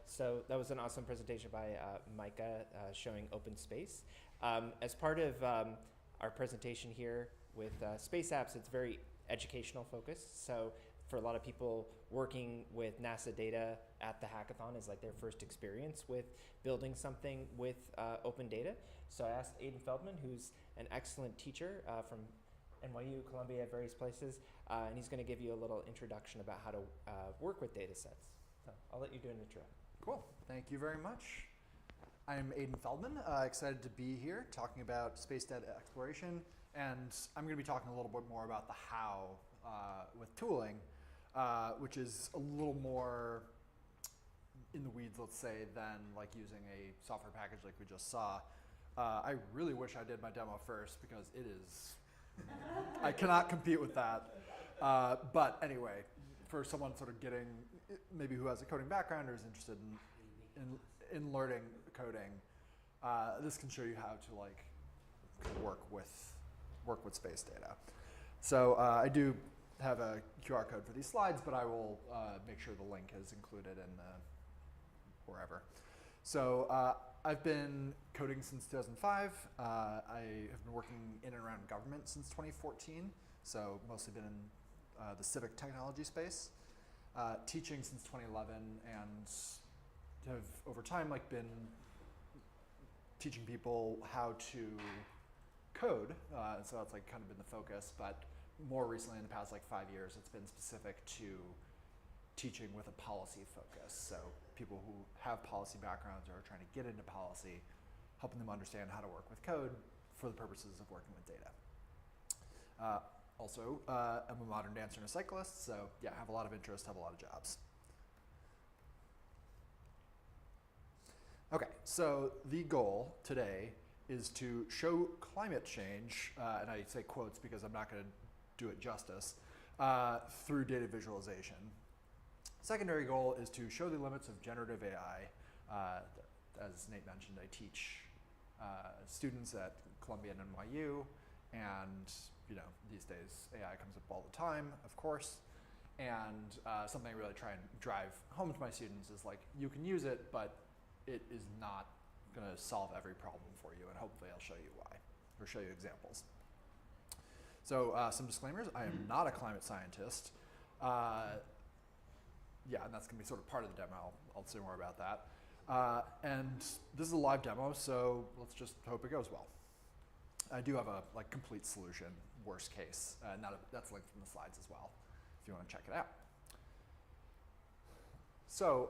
So that was an awesome presentation by Micah showing open space. As part of our presentation here with Space Apps, it's very educational focused. So for a lot of people working with NASA data at the hackathon is like their first experience with building something with open data. So I asked Aiden Feldman, who's an excellent teacher from NYU, Columbia, various places, and he's going to give you a little introduction about how to work with data sets. So I'll let you do an intro. Cool. Thank you very much. I'm Aiden Feldman, excited to be here talking about space data exploration, and I'm going to be talking a little bit more about the how with tooling, which is a little more in the weeds, let's say, than like using a software package like we just saw. I really wish I did my demo first because it is, I cannot compete with that. But anyway, for someone sort of getting, maybe who has a coding background or is interested in learning coding, this can show you how to like work with space data. So I do have a QR code for these slides, but I will make sure the link is included in the wherever. So I've been coding since 2005. I have been working in and around government since 2014, so mostly been in the civic technology space. Teaching since 2011, and have over time like been teaching people how to code. So that's like kind of been the focus, but more recently in the past like 5 years, it's been specific to teaching with a policy focus. So people who have policy backgrounds or are trying to get into policy, helping them understand how to work with code for the purposes of working with data. Also, I'm a modern dancer and a cyclist, so yeah, have a lot of interest, have a lot of jobs. Okay, so the goal today is to show climate change, and I say quotes because I'm not going to do it justice, through data visualization. Secondary goal is to show the limits of generative AI. As Nate mentioned, I teach students at Columbia and NYU, and you know, these days AI comes up all the time, of course. And something I really try and drive home to my students is like, you can use it, but it is not going to solve every problem for you, and hopefully I'll show you why, or show you examples. So some disclaimers, I am not a climate scientist. Yeah, and that's going to be sort of part of the demo. I'll say more about that. And this is a live demo, so let's just hope it goes well. I do have a like complete solution, worst case, and that's linked from the slides as well, if you want to check it out. So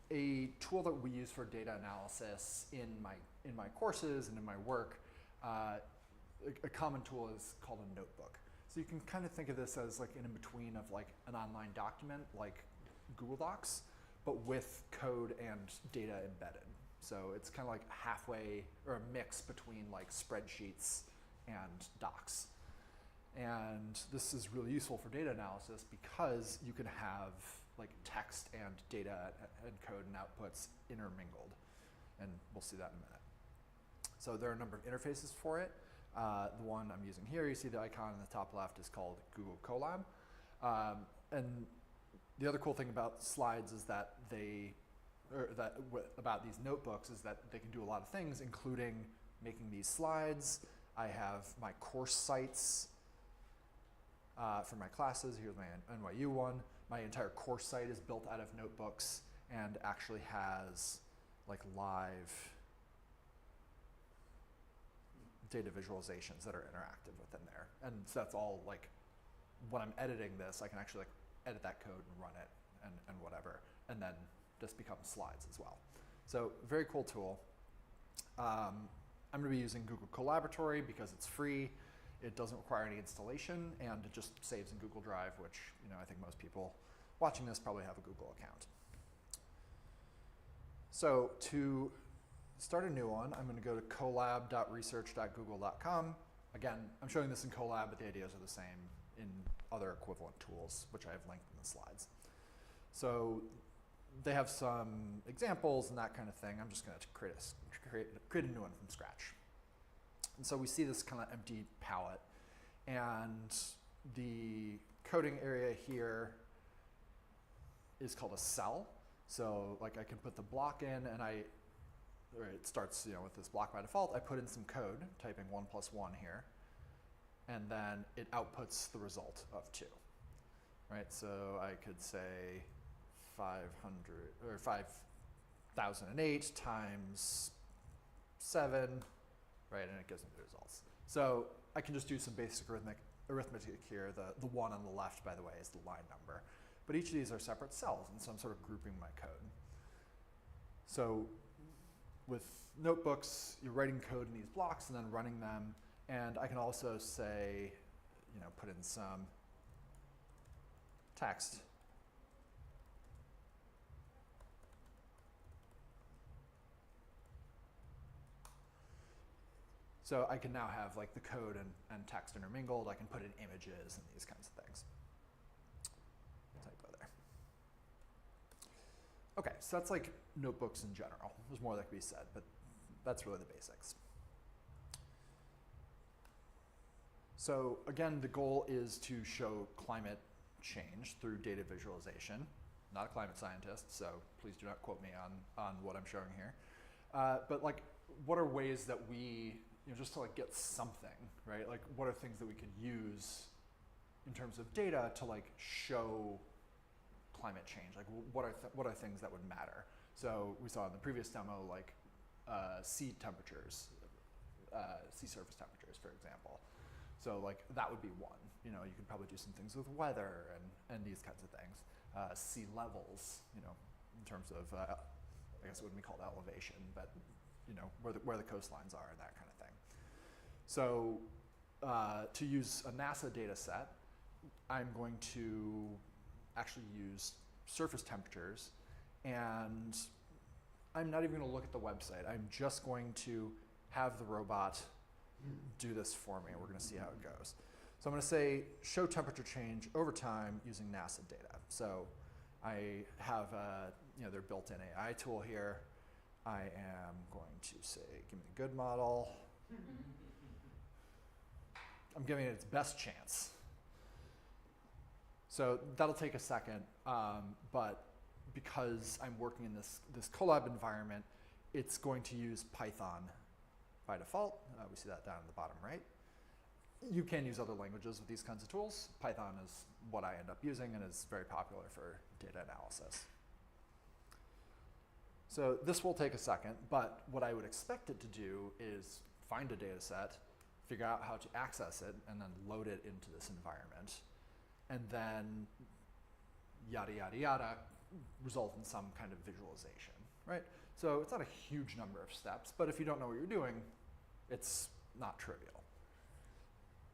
a tool that we use for data analysis in my courses and in my work, a common tool is called a notebook. So you can kind of think of this as like an in-between of like an online document like Google Docs, but with code and data embedded. So it's kind of like halfway, or a mix between like spreadsheets and docs. And this is really useful for data analysis because you can have like text and data and code and outputs intermingled. And we'll see that in a minute. So there are a number of interfaces for it. The one I'm using here, you see the icon in the top left, is called Google Colab. And the other cool thing about slides is that about these notebooks is that they can do a lot of things, including making these slides. I have my course sites for my classes. Here's my NYU one. My entire course site is built out of notebooks and actually has like live data visualizations that are interactive within there. And so that's all like, when I'm editing this, I can actually like edit that code and run it and whatever. And then this becomes slides as well. So very cool tool. I'm going to be using Google Collaboratory because it's free. It doesn't require any installation, and it just saves in Google Drive, which, you know, I think most people watching this probably have a Google account. So to start a new one, I'm going to go to collab.research.google.com. Again, I'm showing this in Colab, but the ideas are the same in other equivalent tools, which I have linked in the slides. So they have some examples and that kind of thing. I'm just going to create a new one from scratch. And so we see this kind of empty palette, and the coding area here is called a cell. So like I can put the block in and or it starts with this block by default. I put in some code, typing 1 + 1 here, and then it outputs the result of 2, right? So I could say 5,008 times 7, right? And it gives me the results. So I can just do some basic arithmetic here. The 1 on the left, by the way, is the line number. But each of these are separate cells, and so I'm sort of grouping my code. So with notebooks, you're writing code in these blocks and then running them. And I can also say, put in some text. So I can now have like the code and text intermingled. I can put in images and these kinds of things. Typo there. Okay, so that's like notebooks in general. There's more that can be said, but that's really the basics. So again, the goal is to show climate change through data visualization. Not a climate scientist, so please do not quote me on what I'm showing here. But like, what are ways that we, just to like get something, right? Like, what are things that we could use in terms of data to like show climate change? Like, what are things that would matter? So we saw in the previous demo, like sea temperatures, sea surface temperatures, for example. So like that would be one. You could probably do some things with weather and these kinds of things. Sea levels, in terms of, I guess it wouldn't be called elevation, but where the coastlines are and that kind of thing. So to use a NASA data set, I'm going to actually use surface temperatures, and I'm not even going to look at the website. I'm just going to have the robot do this for me, and we're going to see how it goes. So I'm going to say show temperature change over time using NASA data. So I have their built-in AI tool here. I am going to say, give me the good model. I'm giving it its best chance. So that'll take a second, but because I'm working in this Colab environment, it's going to use Python by default. We see that down in the bottom right. You can use other languages with these kinds of tools. Python is what I end up using and is very popular for data analysis. So this will take a second, but what I would expect it to do is find a data set, figure out how to access it, and then load it into this environment. And then yada, yada, yada, result in some kind of visualization, right? So it's not a huge number of steps, but if you don't know what you're doing, it's not trivial.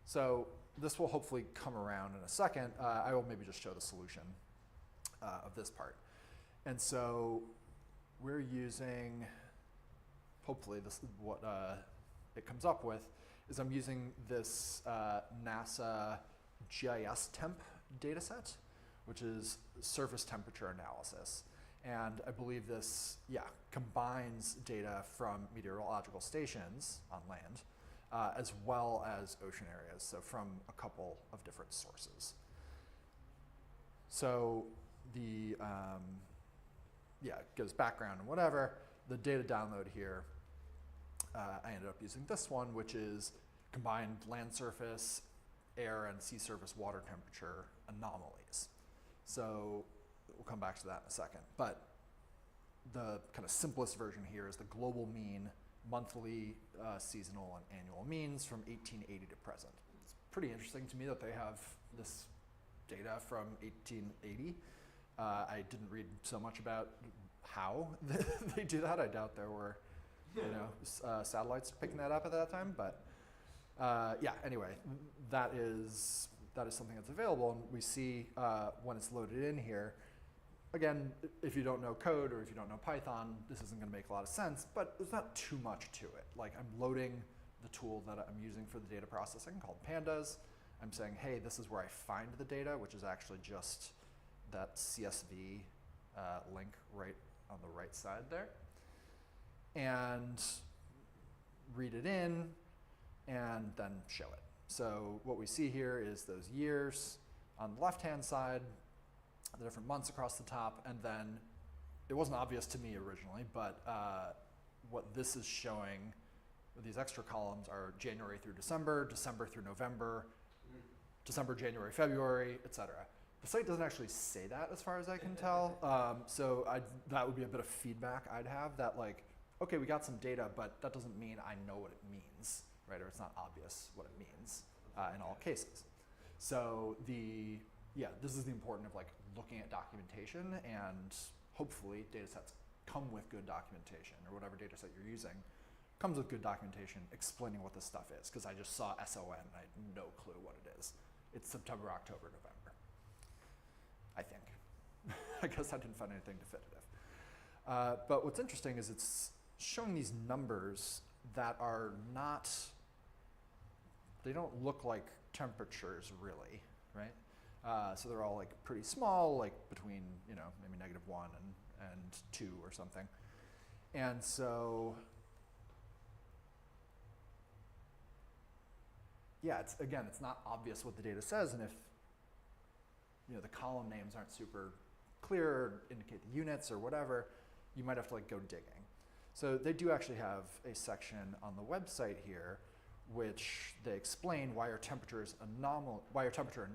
So this will hopefully come around in a second. I will maybe just show the solution of this part. And so we're using, hopefully this is what it comes up with, is I'm using this NASA GIS temp data set, which is surface temperature analysis. And I believe this, combines data from meteorological stations on land, as well as ocean areas, so from a couple of different sources. So the, it gives background and whatever. The data download here, I ended up using this one, which is combined land surface, air, and sea surface water temperature anomalies. So we'll come back to that in a second. But the kind of simplest version here is the global mean, monthly, seasonal, and annual means from 1880 to present. It's pretty interesting to me that they have this data from 1880. I didn't read so much about how they do that. I doubt there were, satellites picking that up at that time. But anyway, that is something that's available, and we see when it's loaded in here. Again, if you don't know code or if you don't know Python, this isn't going to make a lot of sense, but there's not too much to it. Like, I'm loading the tool that I'm using for the data processing called Pandas. I'm saying, hey, this is where I find the data, which is actually just that CSV link right on the right side there. And read it in, and then show it. So what we see here is those years on the left-hand side, the different months across the top, and then it wasn't obvious to me originally, but what this is showing with these extra columns are January through December, December through November, December, January, February, etc. The site doesn't actually say that as far as I can tell. So that would be a bit of feedback I'd have, that like, okay, we got some data, but that doesn't mean I know what it means, right? Or it's not obvious what it means in all cases. So this is the importance of like looking at documentation, and hopefully data sets come with good documentation, or whatever data set you're using comes with good documentation explaining what this stuff is, because I just saw SON and I had no clue what it is. It's September, October, November, I think. I guess I didn't find anything definitive. But what's interesting is it's showing these numbers that are not, they don't look like temperatures really, right? So they're all like pretty small, like between, you know, maybe -1 and 2 or something. And so, yeah, it's not obvious what the data says, and if, you know, the column names aren't super clear, or indicate the units or whatever, you might have to like go digging. So they do actually have a section on the website here which they explain why are temperature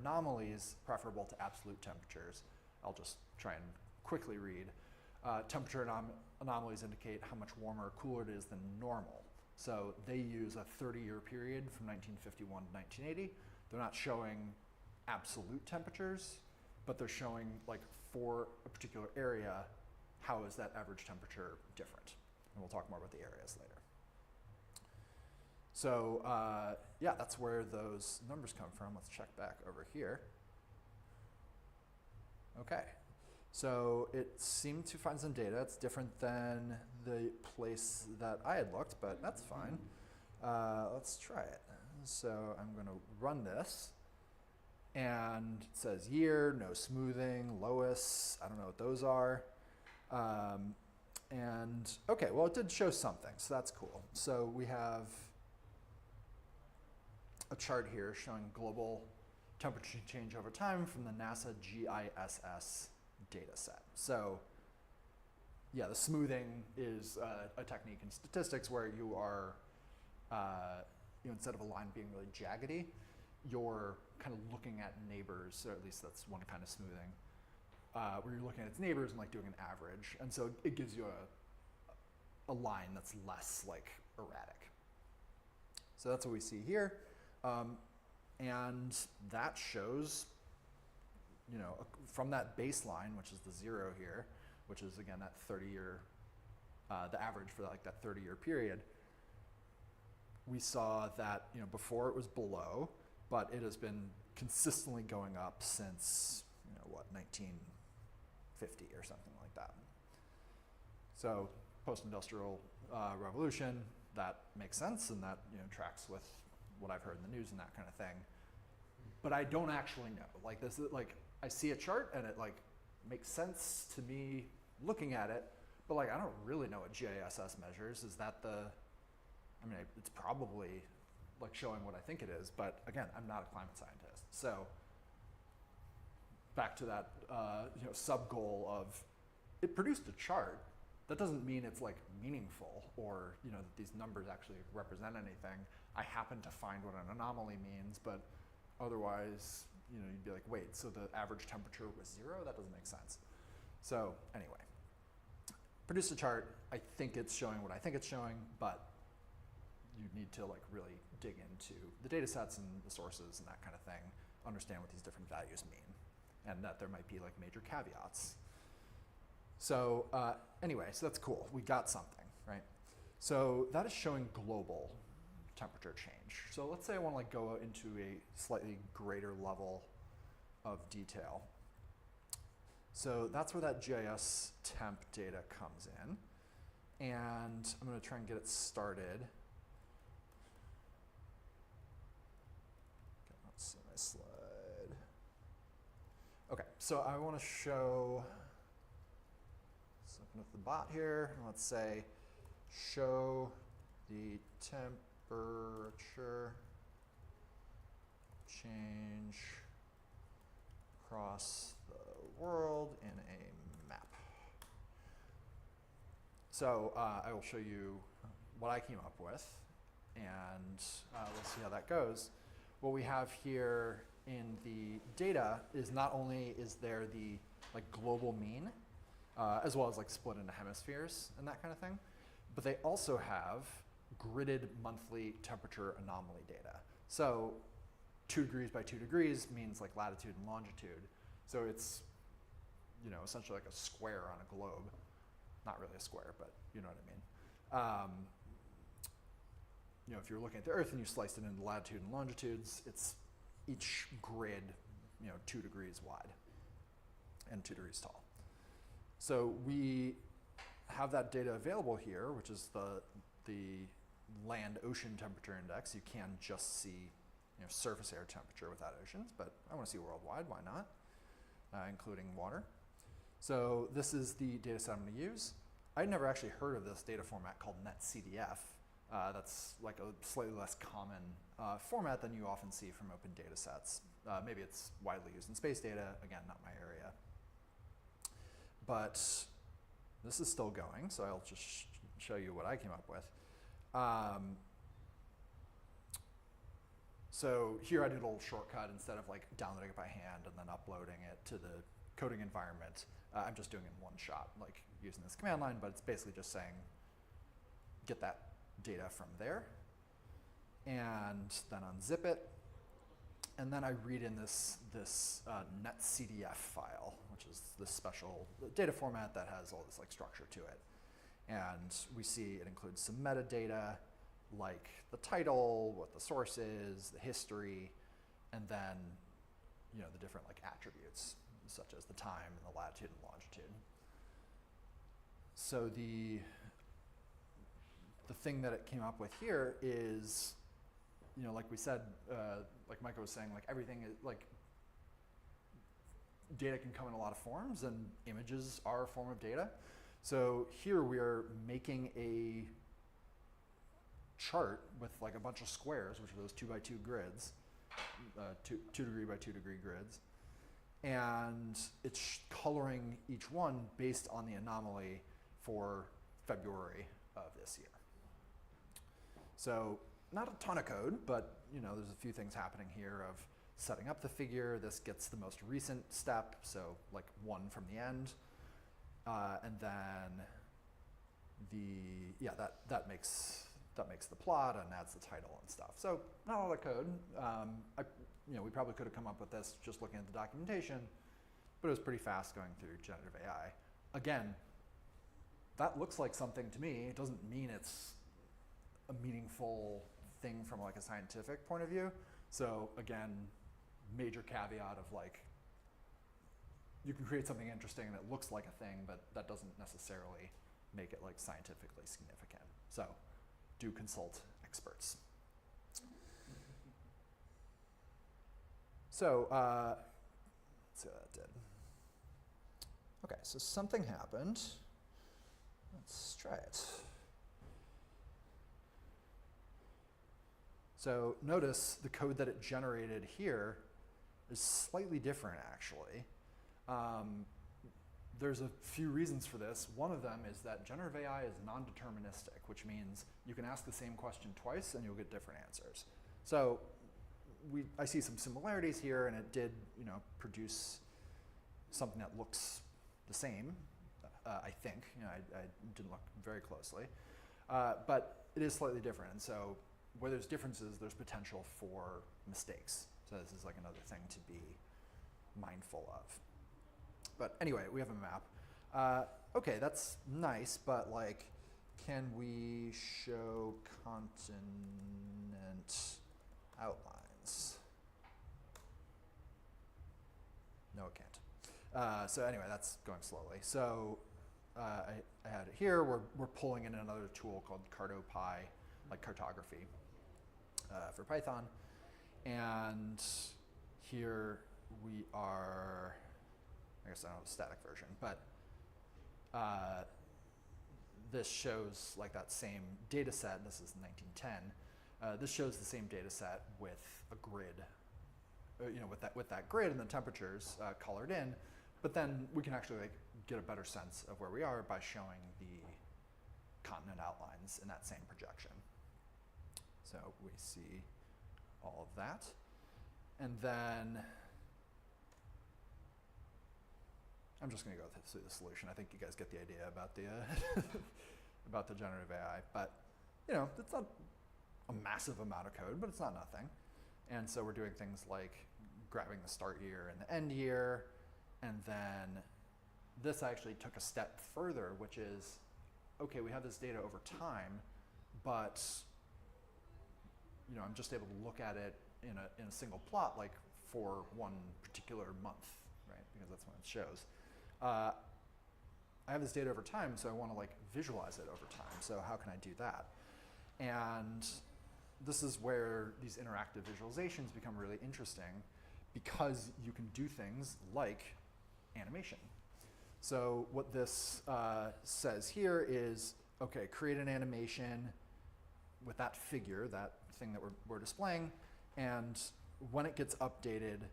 anomalies preferable to absolute temperatures. I'll just try and quickly read. Temperature anomalies indicate how much warmer or cooler it is than normal. So they use a 30-year period from 1951 to 1980. They're not showing absolute temperatures, but they're showing, like, for a particular area, how is that average temperature different? And we'll talk more about the areas later. So yeah, that's where those numbers come from. Let's check back over here. Okay, so it seemed to find some data. It's different than the place that I had looked, but that's fine. Let's try it. So I'm going to run this, and it says year, no smoothing, Lois, I don't know what those are. And okay, well, it did show something, so that's cool. So we have a chart here showing global temperature change over time from the NASA GISS data set. So yeah, the smoothing is a technique in statistics where you are, you know, instead of a line being really jaggedy, you're kind of looking at neighbors, or at least that's one kind of smoothing, where you're looking at its neighbors and like doing an average. And so it gives you a line that's less like erratic. So that's what we see here. And that shows, you know, from that baseline, which is the 0 here, which is again that 30-year, the average for like that 30-year period, we saw that, you know, before it was below, but it has been consistently going up since, you know, what, 1950 or something like that. So post-industrial revolution, that makes sense, and that, you know, tracks with what I've heard in the news and that kind of thing. But I don't actually know. Like this is like, I see a chart and it like makes sense to me looking at it, but like I don't really know what GISS measures. Is that the, I mean, it's probably like showing what I think it is, but again, I'm not a climate scientist. So back to that, you know, sub goal of, it produced a chart. That doesn't mean it's like meaningful, or, you know, that these numbers actually represent anything. I happen to find what an anomaly means, but otherwise, you know, you'd be like, wait, so the average temperature was 0? That doesn't make sense. So anyway, produced a chart. I think it's showing what I think it's showing, but you need to like really dig into the data sets and the sources and that kind of thing, understand what these different values mean, and that there might be like major caveats. So anyway, so that's cool. We got something, right? So that is showing global temperature change. So let's say I want to like go into a slightly greater level of detail. So that's where that GIS temp data comes in. And I'm going to try and get it started. Okay, let's see my slide. Okay, so I want to show, let's open up the bot here, and let's say show the temperature change across the world in a map. So I will show you what I came up with, and we'll see how that goes. What we have here in the data is not only is there the like global mean, as well as like split into hemispheres and that kind of thing, but they also have gridded monthly temperature anomaly data. So 2 degrees by 2 degrees means like latitude and longitude. So it's, you know, essentially like a square on a globe. Not really a square, but you know what I mean. You know, if you're looking at the Earth and you sliced it into latitude and longitudes, it's each grid, you know, 2 degrees wide and 2 degrees tall. So we have that data available here, which is the land ocean temperature index. You can just see, you know, surface air temperature without oceans, but I want to see worldwide, why not? Including water. So this is the data set I'm going to use. I'd never actually heard of this data format called NetCDF. That's like a slightly less common format than you often see from open data sets. Maybe it's widely used in space data, again, not my area. But this is still going, so I'll just show you what I came up with. So here I did a little shortcut. Instead of like downloading it by hand and then uploading it to the coding environment, I'm just doing it in one shot, like using this command line, but it's basically just saying, get that data from there, and then unzip it, and then I read in this netcdf file, which is this special data format that has all this like structure to it. And we see it includes some metadata, like the title, what the source is, the history, and then, you know, the different like attributes, such as the time and the latitude and longitude. So the thing that it came up with here is, you know, like we said, like Micah was saying, like everything is like, data can come in a lot of forms, and images are a form of data. So here we are making a chart with like a bunch of squares, which are those 2 by 2 grids, 2 degree by 2 degree grids. And it's coloring each one based on the anomaly for February of this year. So not a ton of code, but you know, there's a few things happening here of setting up the figure. This gets the most recent step, so like 1 from the end. And then that makes the plot and adds the title and stuff. So not a lot of code. We probably could have come up with this just looking at the documentation, but it was pretty fast going through generative AI. Again, that looks like something to me. It doesn't mean it's a meaningful thing from like a scientific point of view. So again, major caveat of like, you can create something interesting and it looks like a thing, but that doesn't necessarily make it like scientifically significant. So do consult experts. So let's see what that did. Okay, so something happened. Let's try it. So notice the code that it generated here is slightly different, actually. There's a few reasons for this. One of them is that generative AI is non-deterministic, which means you can ask the same question twice and you'll get different answers. So I see some similarities here, and it did, you know, produce something that looks the same. I think, you know, I didn't look very closely, but it is slightly different. And so where there's differences, there's potential for mistakes. So this is like another thing to be mindful of. But anyway, we have a map. Okay, that's nice, but like, can we show continent outlines? No, it can't. So anyway, that's going slowly. So I had it here. We're pulling in another tool called CartoPy, like cartography for Python. And here we are, I guess I don't have a static version, but this shows like that same data set. This is 1910. This shows the same data set with a grid, you know, with that grid and the temperatures colored in. But then we can actually like get a better sense of where we are by showing continent outlines in that same projection. So we see all of that. And then I'm just going to go through the solution. I think you guys get the idea about the about the generative AI. But you know, it's not a massive amount of code, but it's not nothing. And so we're doing things like grabbing the start year and the end year. And then this actually took a step further, which is, okay, we have this data over time, but you know, I'm just able to look at it in a single plot, like for one particular month, right? Because that's when it shows. I have this data over time, so I want to like visualize it over time. So how can I do that? And this is where these interactive visualizations become really interesting, because you can do things like animation. So what this says here is, okay, create an animation with that figure, that thing that we're displaying, and when it gets updated,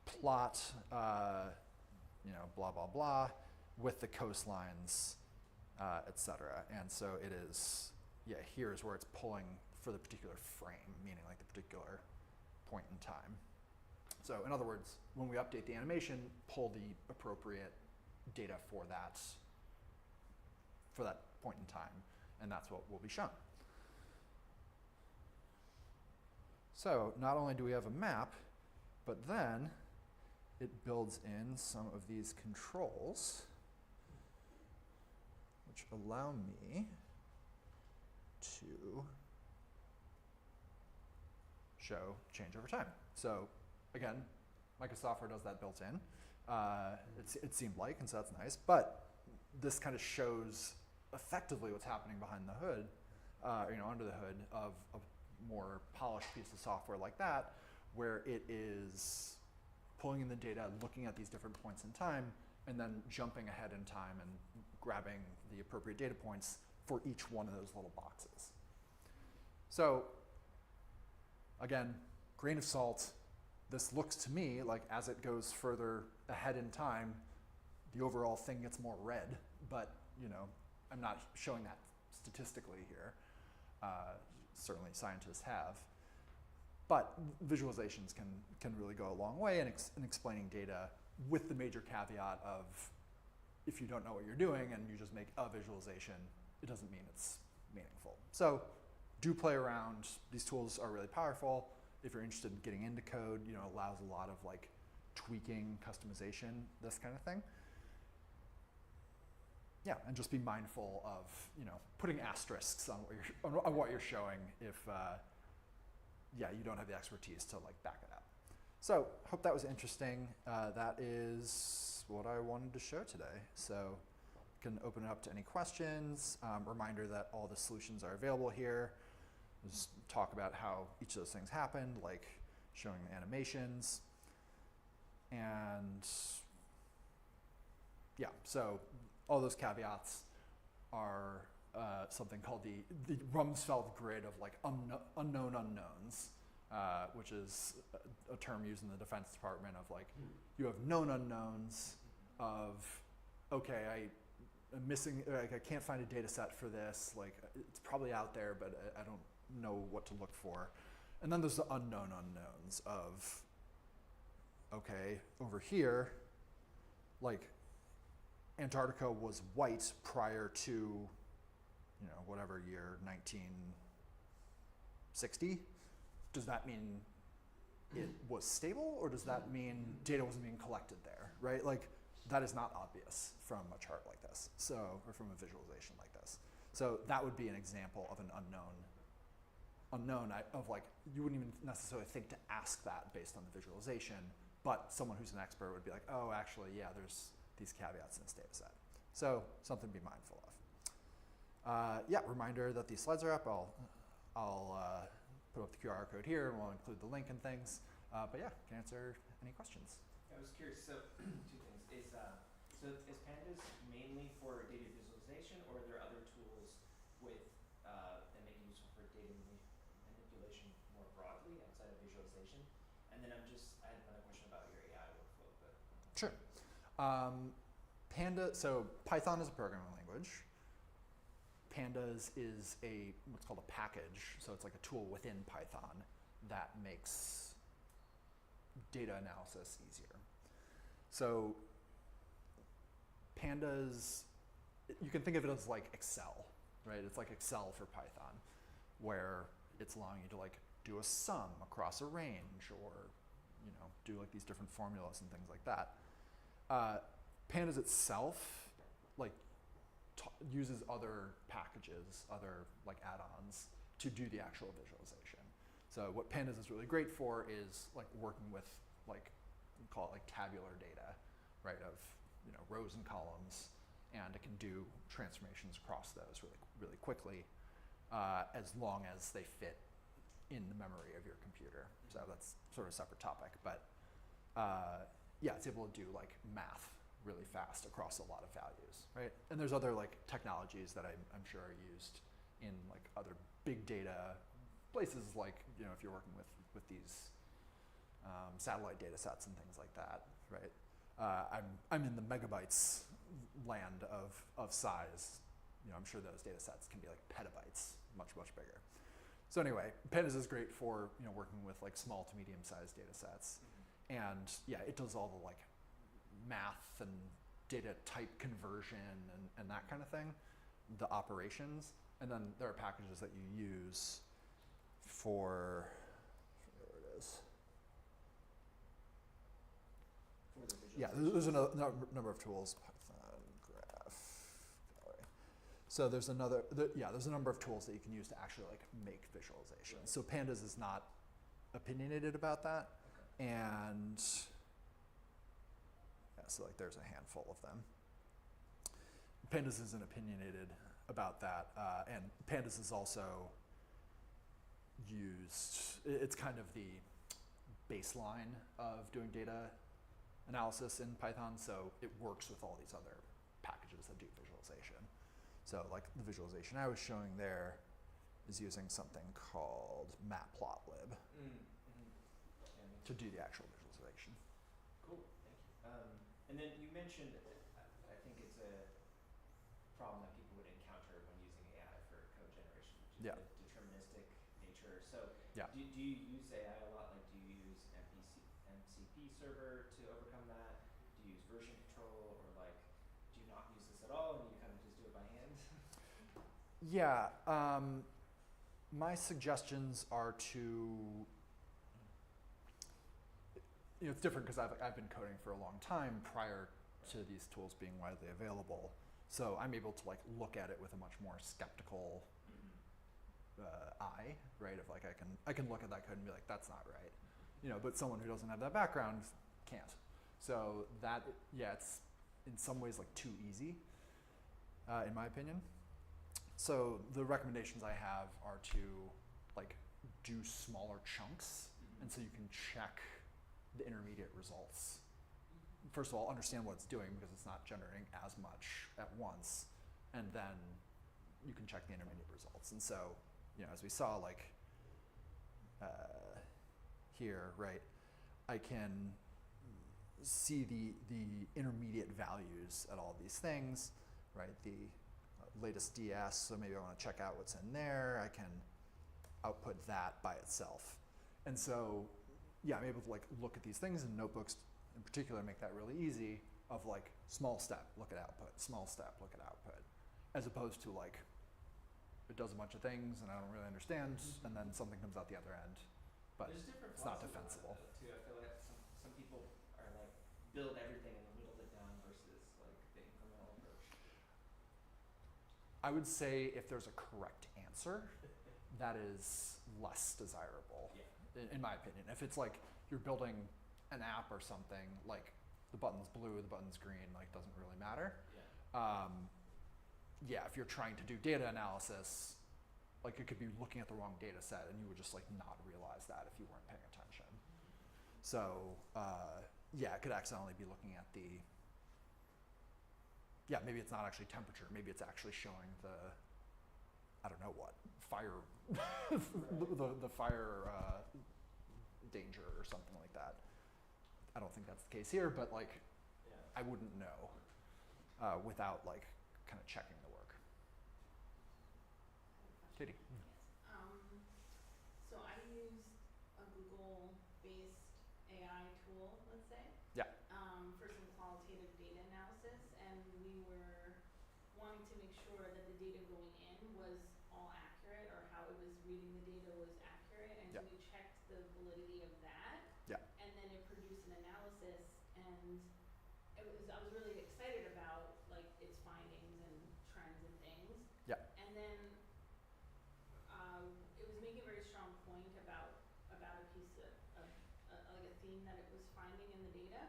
plot, you know, blah, blah, blah, with the coastlines, et cetera. And so it is, yeah, here's where it's pulling for the particular frame, meaning like the particular point in time. So in other words, when we update the animation, pull the appropriate data for that point in time, and that's what will be shown. So not only do we have a map, but then it builds in some of these controls which allow me to show change over time. So again, Microsoft Software does that built in. It seemed like, and so that's nice. But this kind of shows effectively what's happening behind the hood, you know, under the hood of a more polished piece of software like that, where it is pulling in the data, looking at these different points in time, and then jumping ahead in time and grabbing the appropriate data points for each one of those little boxes. So again, grain of salt. This looks to me like as it goes further ahead in time, the overall thing gets more red, but you know, I'm not showing that statistically here. Certainly scientists have. But visualizations can really go a long way in explaining data, with the major caveat of, if you don't know what you're doing and you just make a visualization, it doesn't mean it's meaningful. So do play around. These tools are really powerful. If you're interested in getting into code, you know, it allows a lot of like tweaking, customization, this kind of thing. Yeah, and just be mindful of, you know, putting asterisks on what you're showing if, yeah, you don't have the expertise to like back it up. So hope that was interesting. That is what I wanted to show today. So can open it up to any questions. Reminder that all the solutions are available here. Just talk about how each of those things happened, like showing the animations. And yeah, so all those caveats are something called the Rumsfeld grid of like unknown unknowns, which is a term used in the Defense Department of like, you have known unknowns of, okay, I'm missing, like I can't find a data set for this, like it's probably out there, but I don't know what to look for. And then there's the unknown unknowns of, okay, over here, like Antarctica was white prior to, you know, whatever year, 1960. Does that mean it was stable, or does that mean data wasn't being collected there, right? Like that is not obvious from a chart like this, so, or from a visualization like this. So that would be an example of an unknown of like, you wouldn't even necessarily think to ask that based on the visualization, but someone who's an expert would be like, oh, actually, yeah, there's these caveats in this data set. So something to be mindful of. Yeah, reminder that these slides are up. I'll put up the QR code here, and we'll include the link and things. But yeah, can answer any questions. I was curious, so two things. Is Pandas mainly for data visualization, or are there other tools with that make it useful for data manipulation more broadly outside of visualization? And then I had another question about your AI workflow, but. Sure. So Python is a programming language. Pandas is what's called a package. So it's like a tool within Python that makes data analysis easier. So Pandas, you can think of it as like Excel, right? It's like Excel for Python, where it's allowing you to like do a sum across a range, or do like these different formulas and things like that. Pandas itself like uses other packages, other like add-ons to do the actual visualization. So what Pandas is really great for is like working with like, we call it like tabular data, right, of rows and columns, and it can do transformations across those really quickly, as long as they fit in the memory of your computer. So that's sort of a separate topic, but yeah, it's able to do like math really fast across a lot of values, right? And there's other like technologies that I'm sure are used in like other big data places, like if you're working with these satellite data sets and things like that, right? I'm in the megabytes land of size. I'm sure those data sets can be like petabytes, much bigger. So anyway, Pandas is great for working with like small to medium sized data sets, and yeah, it does all the like math and data type conversion and that kind of thing, the operations, and then there are packages that you use for, there it is. Yeah, there's a number of tools. Python, graph, gallery. So there's there's a number of tools that you can use to actually like make visualizations. Right. So Pandas is not opinionated about that, and so like there's a handful of them. Pandas isn't opinionated about that, and Pandas is also used, it's kind of the baseline of doing data analysis in Python, so it works with all these other packages that do visualization. So like the visualization I was showing there is using something called matplotlib to do the actual visualization. Cool, thank you. And then you mentioned, I think it's a problem that people would encounter when using AI for code generation, which is the deterministic nature. So do you use AI a lot? Like, do you use MCP server to overcome that? Do you use version control, or like, do you not use this at all and you kind of just do it by hand? Yeah, my suggestions are to, it's different because I've been coding for a long time prior to these tools being widely available. So I'm able to like look at it with a much more skeptical eye, right? Of like I can look at that code and be like, that's not right, but someone who doesn't have that background can't. So that, it's in some ways like too easy, in my opinion. So the recommendations I have are to like do smaller chunks, and so you can check the intermediate results. First of all, understand what it's doing because it's not generating as much at once, and then you can check the intermediate results. And so, as we saw, like here, right, I can see the intermediate values at all these things, right? The latest DS, so maybe I want to check out what's in there. I can output that by itself. And so, I'm able to like look at these things in notebooks in particular, make that really easy, of like small step, look at output, small step, look at output, as opposed to like it does a bunch of things and I don't really understand, and then something comes out the other end, but it's not defensible. Too. I feel like some people are like build everything and then whittle it down versus like the incremental approach. I would say if there's a correct answer, that is less desirable, in my opinion. If it's like you're building an app or something, like the button's blue, the button's green, like doesn't really matter. If you're trying to do data analysis, like it could be looking at the wrong data set and you would just like not realize that if you weren't paying attention. So it could accidentally be looking at the, maybe it's not actually temperature, maybe it's actually showing the, I don't know what, fire, the fire danger or something like that. I don't think that's the case here, but like, I wouldn't know without like kind of checking the work. Katie. So I used a Google-based AI tool, let's say, Yeah. for some qualitative data analysis, and we were wanting to make sure that the data going in was all accurate, or how it was reading the data was accurate, and so Yeah. we checked the validity of that. Yeah. And then it produced an analysis, and I was really excited about like its findings and trends and things. Yeah. And then it was making a very strong point about a piece of like a theme that it was finding in the data.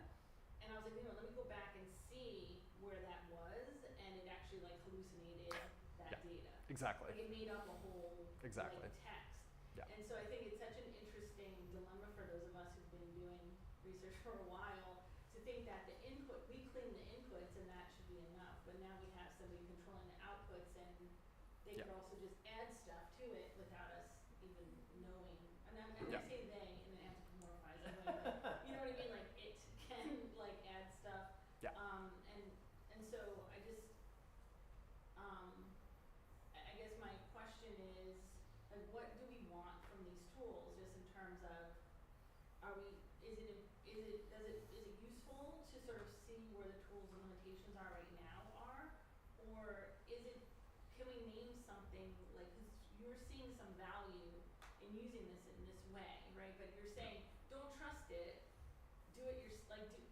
And I was like, let me go back and see where that was, and it actually like hallucinated that Yeah. data. Exactly. Like it made up a whole Exactly. like text. Yeah. And so I think it's such an interesting dilemma for those of us who've been doing research for a while to think that the input, we clean the inputs and that should be enough, but now we have somebody controlling the outputs, and they Yeah. could also just add stuff to it without us even knowing. And Yeah. I say they in an anthropomorphizing way, but you know what I mean? Like it can like add stuff. Yeah. And so I just I guess my question is, like, what do we want from these tools, just in terms of, is it useful to sort of see where the tools and limitations are right now are, or can we name something, like, cause you're seeing some value in using this in this way, right? But you're saying, don't trust it, do it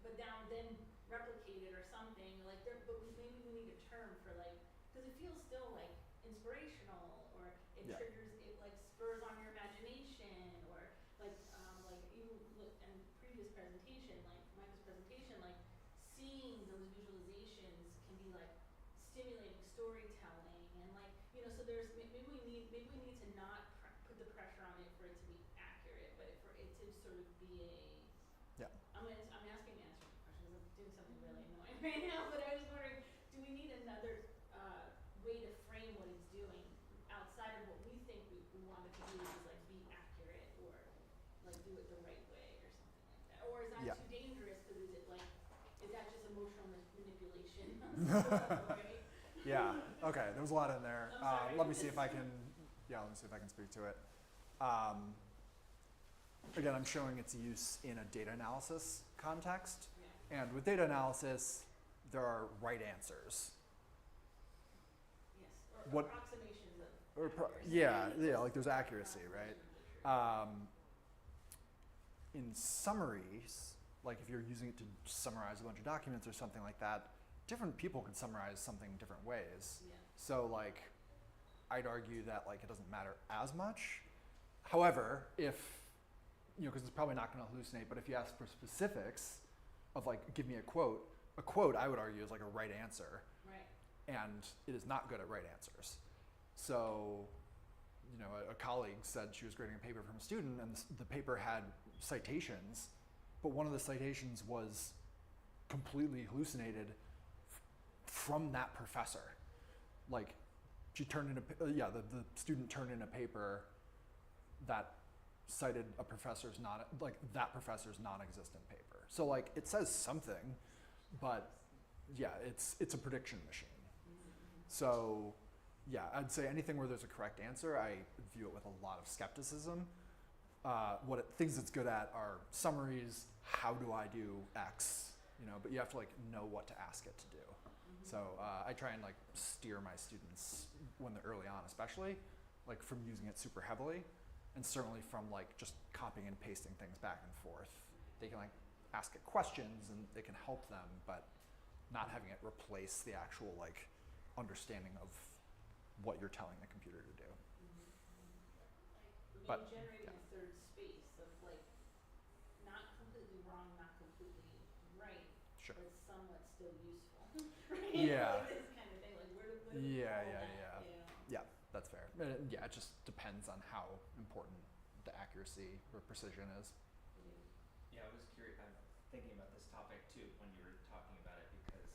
but now then replicate it or something, like maybe we need a term for like, cause it feels still like inspirational, or it Yeah. triggers, it like spurs on your imagination, or like you look in previous presentation, like Michael's presentation, like seeing those visualizations can be like stimulating storytelling, and like, so there's, maybe we need to not put the pressure on it for it to be accurate, but for it to sort of be a, Yeah. I'm asking to answer the question because I'm doing something really annoying right now, but I was wondering, do we need another way to frame what it's doing outside of what we think we want it to do, which is like be accurate, or like do it the right way, or something like that? Or is that Yeah. too dangerous, because is that just emotional manipulation? Right? Yeah. Okay. There was a lot in there. I'm sorry. Let me see if I can. Yeah. Let me see if I can speak to it. Again, I'm showing its use in a data analysis context, Yeah. and with data analysis, there are right answers. Yes. Or What- approximations of Or accuracy. yeah, like there's accuracy, right? In summaries, like if you're using it to summarize a bunch of documents or something like that, different people can summarize something different ways. Yeah. So like, I'd argue that like it doesn't matter as much. However, if, because it's probably not going to hallucinate, but if you ask for specifics of like, give me a quote I would argue is like a right answer. Right. And it is not good at right answers. So, a colleague said she was grading a paper from a student, and the paper had citations, but one of the citations was completely hallucinated from that professor. Like, she turned in the student turned in a paper that cited that professor's non-existent paper. So like, it says something, but yeah, it's a prediction machine. So yeah, I'd say anything where there's a correct answer, I view it with a lot of skepticism. Things it's good at are summaries, how do I do X, but you have to like know what to ask it to do. So I try and like steer my students when they're early on, especially like from using it super heavily, and certainly from like just copying and pasting things back and forth. They can like ask it questions and it can help them, but not having it replace the actual like understanding of what you're telling the computer to do. Maybe But, generating a third space of like, not completely wrong, not completely right, Sure. but somewhat still useful. Right? Yeah. Like this kind of thing, like where do we Yeah, fall yeah, back, yeah. you know? Yeah, that's fair. Yeah, it just depends on how important the accuracy or precision is. Yeah, I was curious. I'm thinking about this topic too when you were talking about it, because,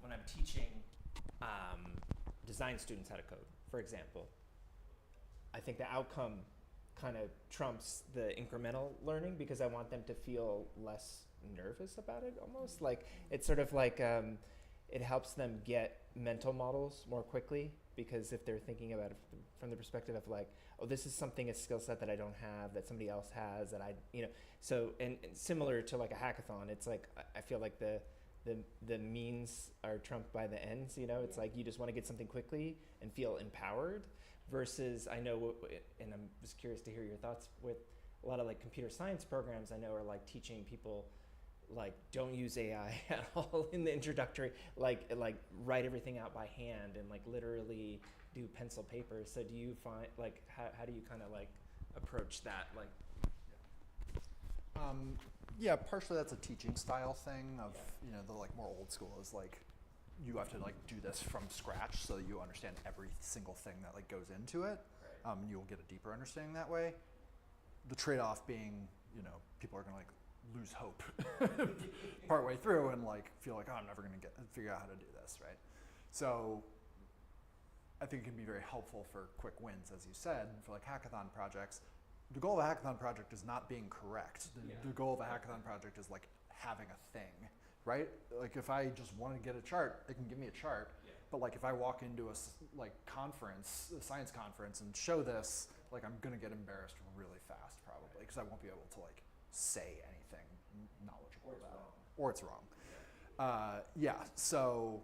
when I'm teaching design students how to code, for example, I think the outcome kind of trumps the incremental learning, because I want them to feel less nervous about it almost. Like, it's sort of like, it helps them get mental models more quickly, because if they're thinking about it from the perspective of like, oh, this is something, a skill set that I don't have, that somebody else has, that I, so, and similar to like a hackathon, it's like, I feel like the means are trumped by the ends, it's like you just want to get something quickly and feel empowered, versus I know, and I'm just curious to hear your thoughts with a lot of like computer science programs I know are like teaching people like don't use AI at all in the introductory, like write everything out by hand and like literally do pencil paper. So do you find like how do you kind of like approach that like? Yeah, partially that's a teaching style thing of the like more old school is like you have to like do this from scratch so that you understand every single thing that like goes into it. Right. You'll get a deeper understanding that way. The trade-off being, people are gonna like lose hope partway through and like feel like, oh, I'm never gonna figure out how to do this, right? So I think it can be very helpful for quick wins, as you said, for like hackathon projects. The goal of a hackathon project is not being correct. The goal of a hackathon project is like having a thing, right? Like if I just want to get a chart, it can give me a chart. Yeah. But like if I walk into a conference, a science conference, and show this, like I'm gonna get embarrassed really fast probably because I won't be able to like say anything knowledgeable about it, or it's wrong. So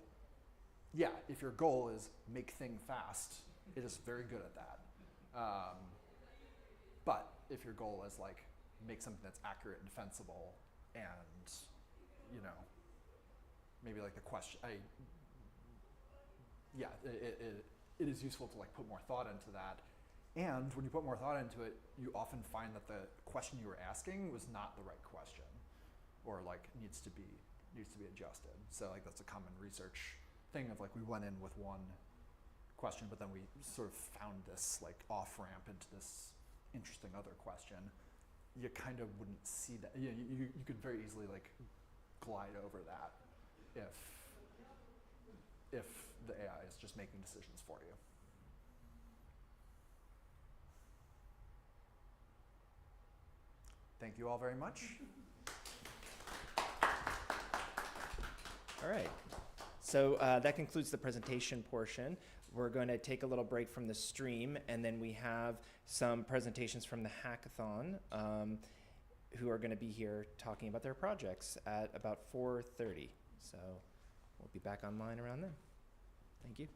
if your goal is make thing fast, it is very good at that. But if your goal is like make something that's accurate and defensible, and maybe like the question, it is useful to like put more thought into that. And when you put more thought into it, you often find that the question you were asking was not the right question, or like needs to be adjusted. So like that's a common research thing of like we went in with one question, but then we sort of found this like off ramp into this interesting other question. You kind of wouldn't see that. You could very easily like glide over that if the AI is just making decisions for you. Thank you all very much. All right. So that concludes the presentation portion. We're going to take a little break from the stream, and then we have some presentations from the hackathon who are going to be here talking about their projects at about 4:30. So we'll be back online around then. Thank you.